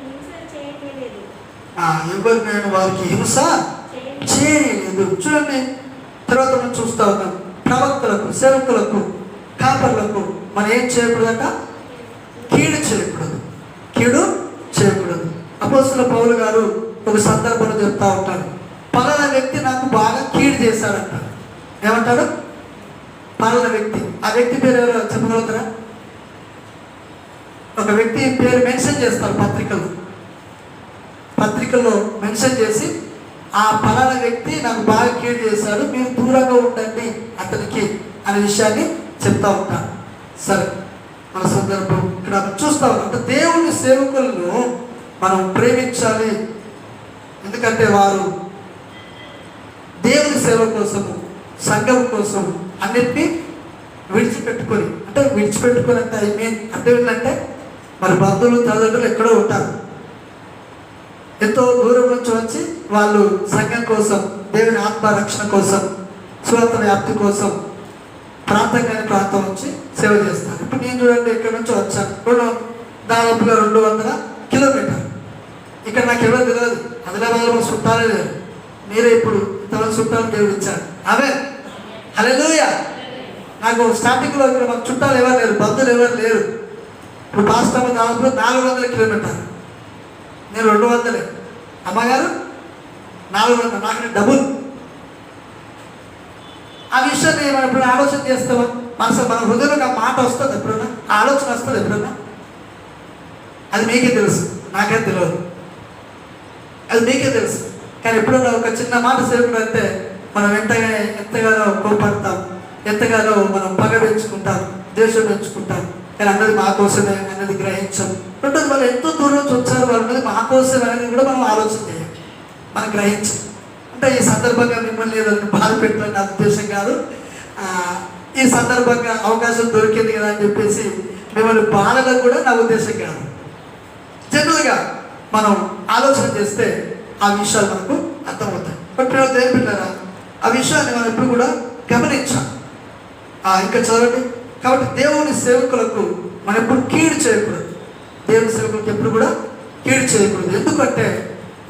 హింస చేయలేదు. ఎవరినైనా వారికి హింస చేయలేదు. చూడండి, తర్వాత మనం చూస్తూ ఉన్నాం, ప్రవక్తలకు, సేవకులకు, కాపర్లకు మనం ఏం చేయకూడదట? కీడు చేయకూడదు, కీడు చేయకూడదు. అపోస్తలుడైన పౌలు గారు ఒక సందర్భంలో చెప్తా ఉంటాడు, పలానా వ్యక్తి నాకు బాగా కీడు చేశాడంటాడు. ఏమంటాడు? పలానా వ్యక్తి. ఆ వ్యక్తి పేరు ఎవరో చెప్పగలుగుతారా? ఒక వ్యక్తి పేరు మెన్షన్ చేస్తారు పత్రికల్లో మెన్షన్ చేసి, ఆ పలానా వ్యక్తి నాకు బాగా కీడు చేశాడు, మీరు దూరంగా ఉండండి అతనికి అనే విషయాన్ని చెప్తా ఉంటాను. సరే, మన సందర్భం ఇక్కడ చూస్తా ఉన్నాం. అంటే దేవుని సేవకులను మనం ప్రేమించాలి. ఎందుకంటే వారు దేవుని సేవ కోసము, సంఘం కోసం అన్నిటినీ విడిచిపెట్టుకొని అంటే ఐ మీన్ అంటే ఏంటంటే మరి బంధువులు, తల్లిదండ్రులు ఎక్కడో ఉంటారు, ఎంతో దూరం నుంచి వచ్చి వాళ్ళు సంఘం కోసం, దేవుని ఆత్మరక్షణ కోసం, సువార్త వ్యాప్తి కోసం ప్రాంతం నుంచి సేవ చేస్తారు. ఇప్పుడు నేను చూడండి, ఇక్కడ నుంచి వచ్చాను, దాదాపుగా 200 కిలోమీటర్లు. ఇక్కడ నాకు ఎవరు తెలియదు, ఆదిలాబాద్లో మాకు చుట్టాలే లేరు. మీరే ఇప్పుడు తన చుట్టాలు దేవుడు ఇచ్చారు. ఆమేన్, హల్లెలూయా. నాకు స్టార్టింగ్లో ఇక్కడ మాకు చుట్టాలు ఎవరు లేరు, బంధువులు ఎవరు లేరు. ఇప్పుడు పాస్టర్ దాదాపు 400 కిలోమీటర్లు, నేను 200. అమ్మగారు 400, నాకు డబుల్. ఆ విషయాన్ని మనం ఎప్పుడు ఆలోచన చేస్తామా? మన హృదయంలో ఆ మాట వస్తుంది ఎప్పుడన్నా, ఆలోచన వస్తుంది ఎప్పుడన్నా? అది మీకే తెలుసు, నాకే తెలియదు, అది మీకే తెలుసు. కానీ ఎప్పుడన్నా ఒక చిన్న మాట సేవకుడు అంటే మనం ఎంతగానో కోపడతాం, ఎంతగానో మనం పగ పెంచుకుంటాం, ద్వేషం పెంచుకుంటాం. కానీ అన్నది మా కోసమే అన్నది గ్రహించాం. రెండోది వాళ్ళు ఎంతో దూరం నుంచి వచ్చారు, వాళ్ళు అన్నది మా కోసం అనేది కూడా మనం ఆలోచన చేయాలి, మనం గ్రహించాం. అంటే ఈ సందర్భంగా మిమ్మల్ని ఏదైనా బాధ పెట్టాలని నా ఉద్దేశం కాదు. ఈ సందర్భంగా అవకాశం దొరికింది కదా అని చెప్పేసి మిమ్మల్ని బాధలకు కూడా నా ఉద్దేశం కాదు. జనరల్గా మనం ఆలోచన చేస్తే ఆ విషయాలు మనకు అర్థమవుతాయి. బట్ దేవుని బిడ్డలారా, ఆ విషయాన్ని మనం ఎప్పుడు కూడా గమనించాం. ఇంకా చదవండి. కాబట్టి దేవుని సేవకులకు మనం ఎప్పుడు కీడు చేయకూడదు, దేవుని సేవకులకు ఎప్పుడు కూడా కీడు చేయకూడదు. ఎందుకంటే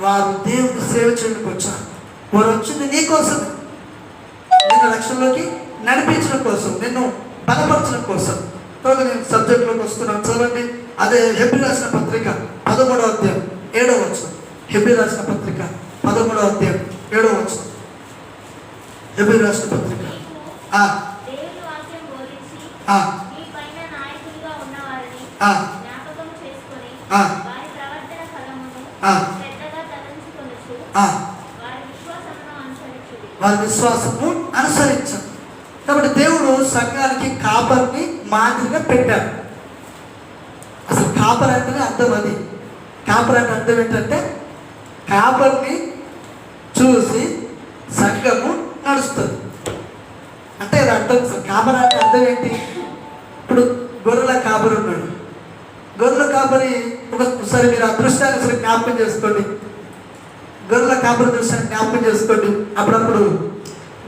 వారు దేవుని సేవ చేయడానికి వచ్చారు. వారు వచ్చింది నీ కోసమే, నిన్ను రక్షణలోకి నడిపించడం కోసం, నిన్ను బలపరచడం కోసం. తర్వాత నేను సబ్జెక్ట్లోకి వస్తున్నాను, చదవండి. అదే హెబ్రీ రాసిన పత్రిక 13వ అధ్యాయం 7వ వచనం. హెబ్రీ రాసిన పత్రిక 13వ అధ్యాయం 7వ వచనం. హెబ్రీ రాసిన పత్రిక దేవుని వాక్యం బోధించి మీ పైన నాయకులుగా ఉన్నవారిని జ్ఞాపకం చేసుకొని వారి ప్రవర్తన ఫలమును శ్రద్ధగా తలంచుకొనుచు వారి విశ్వాసమును అనుసరించండి. కాబట్టి దేవుడు సంఘానికి కాపర్ని మాదిరిగా పెట్టాడు. అసలు కాపర్ అంటేనే అర్థం అది. కాపర్ అంటే అర్థం ఏంటంటే కాపర్ని చూసి సంఘము నడుస్తుంది అంటే అది అర్థం. కాపర్ అంటే అర్థం ఏంటి? ఇప్పుడు గొర్రెల కాపరి ఉన్నాడు. గొర్రెల కాపరి ఒకసారి మీరు ఆ దృశ్యాన్ని సరే జ్ఞాపకం చేసుకోండి. గొర్రెల కాపరి దృశ్యాన్ని జ్ఞాపకం చేసుకోండి. అప్పుడప్పుడు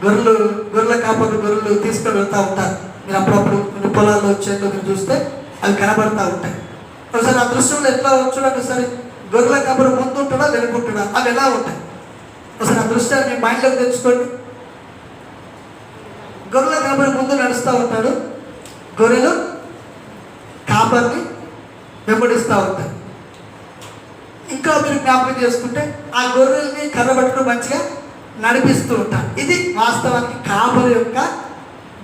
గొర్రెల కాపరి గొర్రెలు తీసుకొని వెళ్తూ ఉంటారు. మీరు అప్పుడప్పుడు కొన్ని పొలాల్లో చేతిలో మీరు చూస్తే అవి కనబడతా ఉంటాయి. ఒకసారి ఆ దృశ్యంలో ఎట్లా చూడండి. ఒకసారి గొర్రెల కాపరి ముందు ఉంటాడా వెనుకుంటాడా అవి ఎలా ఉంటాయి? ఒకసారి ఆ దృశ్యాన్ని మీ మైండ్లోకి తెచ్చుకోండి. గొర్రెల కాపరి ముందు నడుస్తూ ఉంటాడు, గొర్రెలు కాపర్ని వెంబడిస్తూ ఉంటాయి. ఇంకా మీరు జ్ఞాపకం చేసుకుంటే ఆ గొర్రెల్ని కర్రబట్టుకుని మంచిగా నడిపిస్తూ ఉంటారు. ఇది వాస్తవానికి కాపరి యొక్క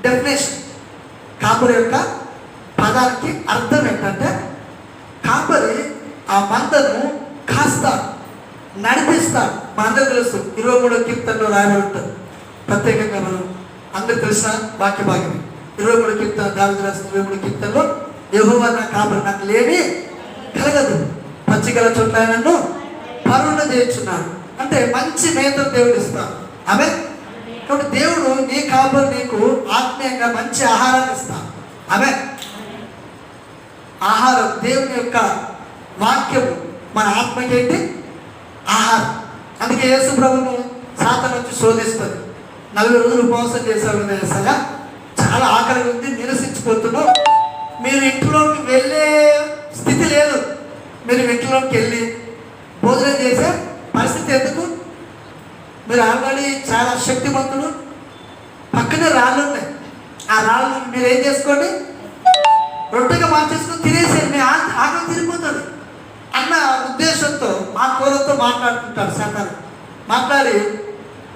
డెఫినేషన్. కాపరి యొక్క పదానికి అర్థం ఏంటంటే కాపరి ఆ మందను కాస్తాడు, నడిపిస్తాడు. మనందరూ తెలుసు 23వ కీర్తనలో రాయబడి ఉంటుంది. ప్రత్యేకంగా మనం అందరూ తెలిసిన వాక్య భాగమే 23వ కీర్తన. దావీదు రాసిన 23వ కీర్తనలో యెహోవా నా కాపరి, నాకు లేమి కలగదు, పచ్చికల చోట్ల నన్ను పరుణ చేయించున్నాడు. అంటే మంచి మేతను దేవుడు ఇస్తాడు. ఆమె కాబట్టి దేవుడు నీ కాపరి నీకు ఆత్మీయంగా మంచి ఆహారాన్ని ఇస్తాడు. ఆమె ఆహారం దేవుని యొక్క వాక్యము మన ఆత్మకి ఏంటి? ఆహారం. అందుకే యేసు ప్రభువును సాతాను వచ్చి శోధిస్తుంది. 40 రోజులు ఉపవాసం చేశారు కదా యేసయ్య, చాలా ఆకలి ఉంది, నిరసించిపోతున్నావు, మీరు ఇంట్లోకి వెళ్ళే స్థితి లేదు, మీరు ఇంట్లోకి వెళ్ళి భోజనం చేసే పరిస్థితి ఎందుకు? మీరు ఆల్రెడీ చాలా శక్తివంతుడు, పక్కనే రాళ్ళు ఉన్నాయి, ఆ రాళ్ళు మీరు ఏం చేసుకోండి, రొట్టెగా మార్చేసుకొని తినేసేది, మీ ఆకలి తిరిగిపోతుంది అన్న ఉద్దేశంతో మా కూరతో మాట్లాడుతుంటారు. సాతాను మాట్లాడి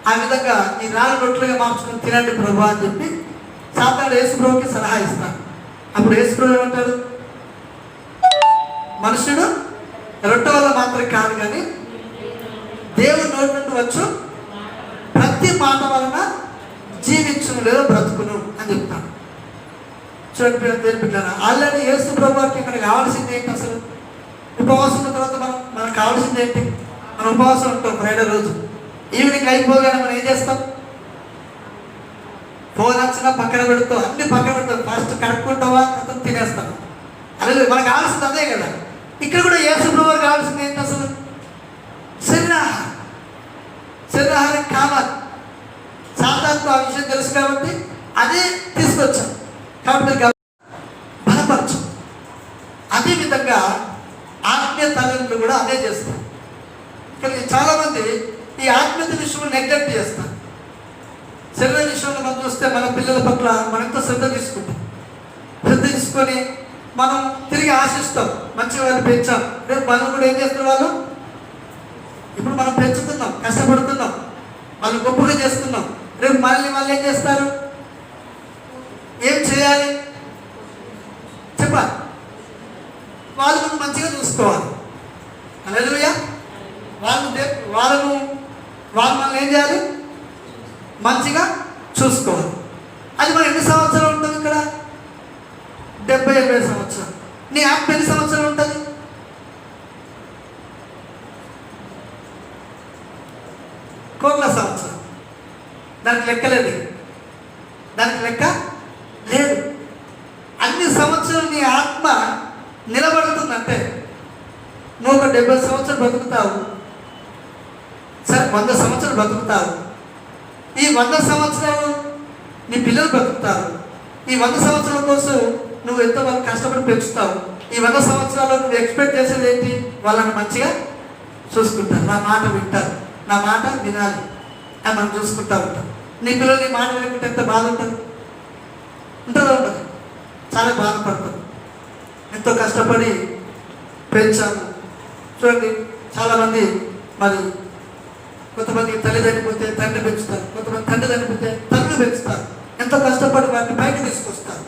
ఆ విధంగా ఈ రాళ్ళు రొట్టెలుగా మార్చుకొని తినండి ప్రభు అని చెప్పి సాతాను యేసు ప్రభుకి సలహా ఇస్తాడు. అప్పుడు యేసు ప్రభు ఏమంటాడు? మనుషుడు రొట్టె వల్ల మాత్రం కాదు కానీ దేవుని నోటి నుండి వచ్చు ప్రతి మాట వలన జీవించును లేదా బ్రతుకును అని చెప్తాను. చూడండి తెలిపిట్టాను. ఆల్రెడీ యేసు ప్రభుకి ఇక్కడ కావాల్సింది ఏంటి? అసలు ఉపవాసం ఉన్న తర్వాత మనకు కావాల్సింది ఏంటి? మనం ఉపవాసం ఉంటాం ఫ్రైడే రోజు. ఈవినింగ్ అయిపోగానే మనం ఏం చేస్తాం? ఫోన్ వచ్చినా పక్కన పెడతాం, అన్ని పక్కన పెడతాం, ఫస్ట్ కడుక్కుంటావా అతను తినేస్తాం. అదే మనకు కావాల్సింది అదే కదా. ఇక్కడ కూడా యేసు ప్రభువుకి కావాల్సింది ఏంటి? అసలు శరీరాహారం కావాలి. సాతానుకు ఆ విషయం తెలుసు కాబట్టి అదే తీసుకొచ్చాం. కాబట్టి బలపరచు. అదేవిధంగా ఆత్మీయ తల్లిదండ్రులు కూడా అదే చేస్తారు. కానీ చాలామంది ఈ ఆత్మీయత విషయంలో నెగ్లెక్ట్ చేస్తారు. శరీర విషయంలో మనం చూస్తే మన పిల్లల పట్ల మనం ఎంతో శ్రద్ధ తీసుకుంటాం. శ్రద్ధ తీసుకొని మనం తిరిగి ఆశిస్తాం, మంచిగా వాళ్ళు పెంచాం, రేపు మనం కూడా ఏం చేస్తున్న వాళ్ళు ఇప్పుడు మనం పెంచుతున్నాం, కష్టపడుతున్నాం, వాళ్ళు గొప్పగా చేస్తున్నాం, రేపు మనల్ని వాళ్ళు ఏం చేస్తారు? ఏం చేయాలి చెప్పాలి? వాళ్ళు మనం మంచిగా చూసుకోవాలి. హల్లెలూయా. వాళ్ళు మనల్ని ఏం చేయాలి? మంచిగా చూసుకోవాలి. అది మనం ఎన్ని సంవత్సరాలు ఉంటుంది? ఇక్కడ 70-80 సంవత్సరాలు. నీ ఆత్మ ఎన్ని సంవత్సరాలు ఉంటుంది? కోట్ల సంవత్సరం. దానికి లెక్క లేదు, దానికి లెక్క లేదు. అన్ని సంవత్సరాలు నీ ఆత్మ నిలబడుతుందంటే నువ్వు ఒక 70 సంవత్సరాలు బతుకుతావు, సరే 100 సంవత్సరాలు బతుకుతావు. ఈ 100 సంవత్సరాలు నీ పిల్లలు బతుకుతారు. ఈ 100 సంవత్సరాల కోసం నువ్వు ఎంతో వాళ్ళు కష్టపడి పెంచుతావు. ఈ 100 సంవత్సరాలు నువ్వు ఎక్స్పెక్ట్ చేసేది ఏంటి? వాళ్ళని మంచిగా చూసుకుంటారు, నా మాట వింటారు, నా మాట వినాలి అని మనం చూసుకుంటూ ఉంటాం. నీ పిల్లలు నీ మాట వినకుంటే ఎంత బాధ ఉంటుంది? ఉంటుందో ఉండదు? చాలా బాధపడతాం. ఎంతో కష్టపడి పెంచాము. చూడండి, చాలామంది మరి కొంతమంది తల్లి చనిపోతే తండ్రి పెంచుతారు, కొంతమంది తండ్రి చనిపోతే తల్లి పెంచుతారు. ఎంతో కష్టపడి వాటిని పైకి తీసుకొస్తారు.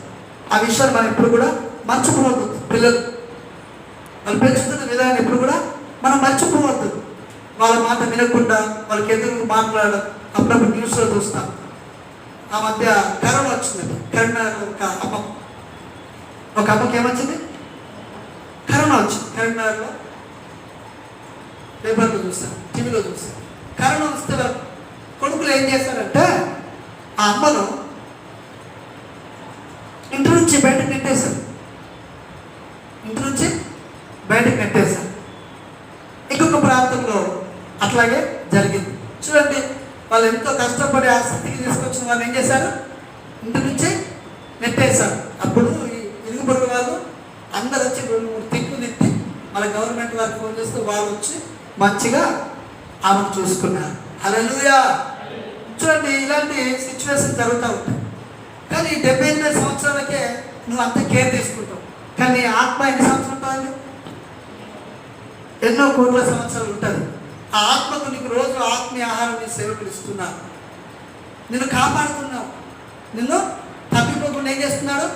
ఆ విషయాన్ని మనం ఎప్పుడు కూడా మర్చిపోవద్దు. పిల్లలు వాళ్ళు పెంచుతున్న విధానం ఎప్పుడు కూడా మనం మర్చిపోవద్దు. వాళ్ళ మాట వినకుండా వాళ్ళకి ఎదురు మాట్లాడడం అప్పుడప్పుడు న్యూస్లో చూస్తాం. ఆ మధ్య కరోనా వచ్చింది. కరీంనగర్ ఒక అమ్మకి ఏమొచ్చింది? కరోనా వచ్చింది. కరీంనగర్లో పేపర్లో చూస్తాను, టీవీలో చూస్తాను. కరోనా వస్తే కొడుకులు ఏం చేస్తారంటే ఆ అమ్మను ఇంటి నుంచి బయటకు నెట్టేశారు. ఇంటి నుంచి బయటకు నెట్టేశారు. ఇంకొక ప్రాంతంలో అట్లాగే జరిగింది. చూడండి, వాళ్ళు ఎంతో కష్టపడి ఆ స్థితికి తీసుకొచ్చిన వాళ్ళు ఏం చేశారు? ఇంటి నుంచి నెట్టేశారు. అప్పుడు ఈ ఇరుగు పొరుగు వాళ్ళు అందరు వచ్చి 2-3 తిట్లు తిట్టి వాళ్ళ గవర్నమెంట్ వారికి ఫోన్ చేస్తే వాళ్ళు వచ్చి మంచిగా ఆమెను చూసుకున్నారు. హల్లెలూయా. చూడండి, ఇలాంటి సిచ్యువేషన్ జరుగుతూ ఉంటాయి. కానీ 78 సంవత్సరాలకే నువ్వు అంత కేర్ తీసుకుంటావు. కానీ నీ ఆత్మ ఎన్ని సంవత్సరాలు ఉంటుంది? ఎన్నో కోట్ల సంవత్సరాలు ఉంటుంది. ఆ ఆత్మకు నీకు రోజు ఆత్మీయ ఆహారం నీ సేవకులు ఇస్తున్నారు. నిన్ను కాపాడుతున్నావు. నిన్ను తప్పిపోకుండా ఏం చేస్తున్నాడు?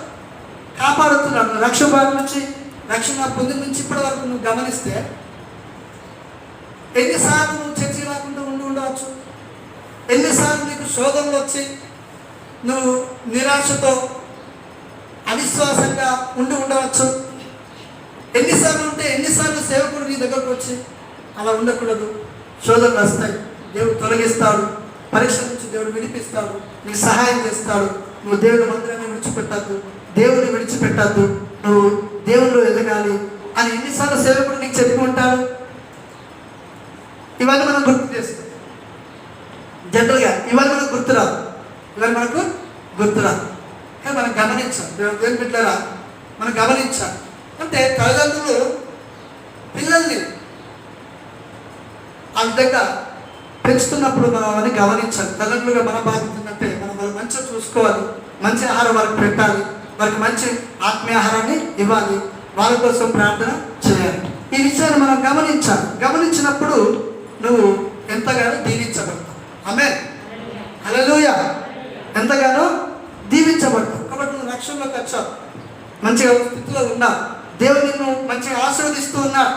కాపాడుతున్నాడు. రక్షణ భాగం నుంచి, రక్షణ పొందిన నుంచి ఇప్పటి వరకు నువ్వు గమనిస్తే ఎన్నిసార్లు నువ్వు చర్చి రాకుండా ఉండవచ్చు? ఎన్నిసార్లు నీకు శోధనలు వచ్చి నువ్వు నిరాశతో అవిశ్వాసంగా ఉండవచ్చు? ఎన్నిసార్లు సేవకుడు నీ దగ్గరకు వచ్చి అలా ఉండకూడదు. శోధనలు వస్తాయి, దేవుడు తొలగిస్తాడు. పరీక్ష నుంచి దేవుడు విడిపిస్తాడు, నీకు సహాయం చేస్తాడు. నువ్వు దేవుడి మందిరాన్ని విడిచిపెట్టద్దు, దేవుడిని విడిచిపెట్టద్దు, నువ్వు దేవుళ్ళు ఎదగాలి అని ఎన్నిసార్లు సేవకుడు నీకు చెప్పి ఉంటాడు. ఇవన్నీ మనం గుర్తు చేస్తాం. జనరల్గా ఇవన్నీ మనకు గుర్తురాదు. కానీ మనం గమనించాం. దేవుని బిడ్డలారా, మనం గమనించాం. అంటే తల్లిదండ్రులు పిల్లల్ని ఆ విధంగా పెంచుతున్నప్పుడు మనం అవన్నీ గమనించాలి. తల్లిదండ్రులుగా మన బాధ్యత ఏంటంటే మనం వాళ్ళు మంచిగా చూసుకోవాలి, మంచి ఆహారం వారికి పెట్టాలి, వారికి మంచి ఆత్మీయ ఆహారాన్ని ఇవ్వాలి, వాళ్ళ కోసం ప్రార్థన చేయాలి. ఈ విషయాన్ని మనం గమనించాలి. గమనించినప్పుడు నువ్వు ఎంతగానో దీవించబడతావు. ఆమేన్. హల్లెలూయా. ఎంతగానో దీవించబడతావు. కాబట్టి నువ్వు రక్షణలోకి వచ్చావు, మంచిగా స్థితిలో ఉన్నావు, దేవుడు నిన్ను మంచిగా ఆశీర్వదిస్తూ ఉన్నాడు.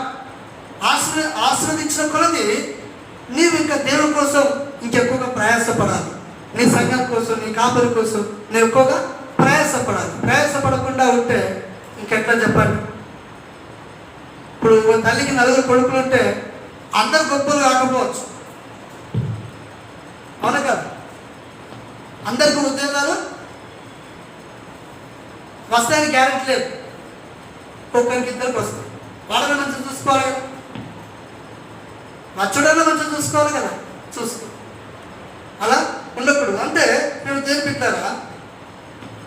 ఆశీర్వదించిన కొలది నీవు ఇంకా దేవుని కోసం ఇంకెక్కువగా ప్రయాసపడాలి. నీ సంఘం కోసం, నీ కాపరి కోసం నువ్వు ఎక్కువగా ప్రయాసపడాలి. ప్రయాసపడకుండా ఉంటే ఇంకెట్లా చెప్పండి? ఇప్పుడు తల్లికి 4 కొడుకులు ఉంటే అందరు గొప్పలు కాకపోవచ్చు, అవునా కదా? అందరికీ ఉద్యోగాలు వస్తాయని గ్యారెంటీ లేదు. ఒక్కరికి 2 వస్తాయి. వాళ్ళని మంచిగా చూసుకోవాలి కదా, వచ్చుడన్నా మంచిగా చూసుకోవాలి కదా. చూసుకో, అలా ఉండకూడదు. అంటే నేను దేని పెట్టారా,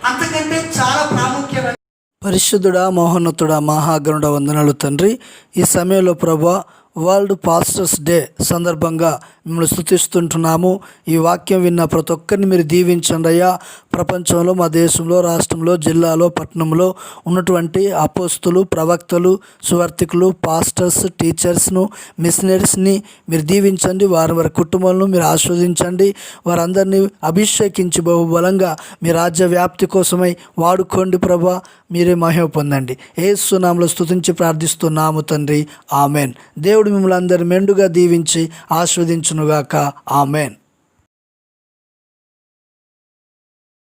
అంతకంటే చాలా ప్రాముఖ్యమైన పరిశుద్ధుడా, మహోన్నతుడా, మహాగణుడ, వందనాలు తండ్రి. ఈ సమయంలో ప్రభువా, వరల్డ్ పాస్టర్స్ డే సందర్భంగా మిమ్మల్ని స్తుతిస్తుంటున్నాము. ఈ వాక్యం విన్న ప్రతి ఒక్కరిని మీరు దీవించండి అయ్యా. ప్రపంచంలో, మా దేశంలో, రాష్ట్రంలో, జిల్లాలో, పట్టణంలో ఉన్నటువంటి అపోస్తులు, ప్రవక్తలు, సువార్థికులు, పాస్టర్స్, టీచర్స్ను, మిషనరీస్ని మీరు దీవించండి. వారి కుటుంబాలను మీరు ఆస్వాదించండి. వారందరినీ అభిషేకించి బహుబలంగా మీ రాజ్య వ్యాప్తి కోసమై వాడుకోండి ప్రభువా. మీరే మహిమ పొందండి. యేసు నామములో స్తుతించి ప్రార్థిస్తున్నాము తండ్రి. ఆమెన్. దేవుడు మిమ్మల్ని అందరి మెండుగా దీవించి ఆస్వాదించునుగాక. ఆమెన్.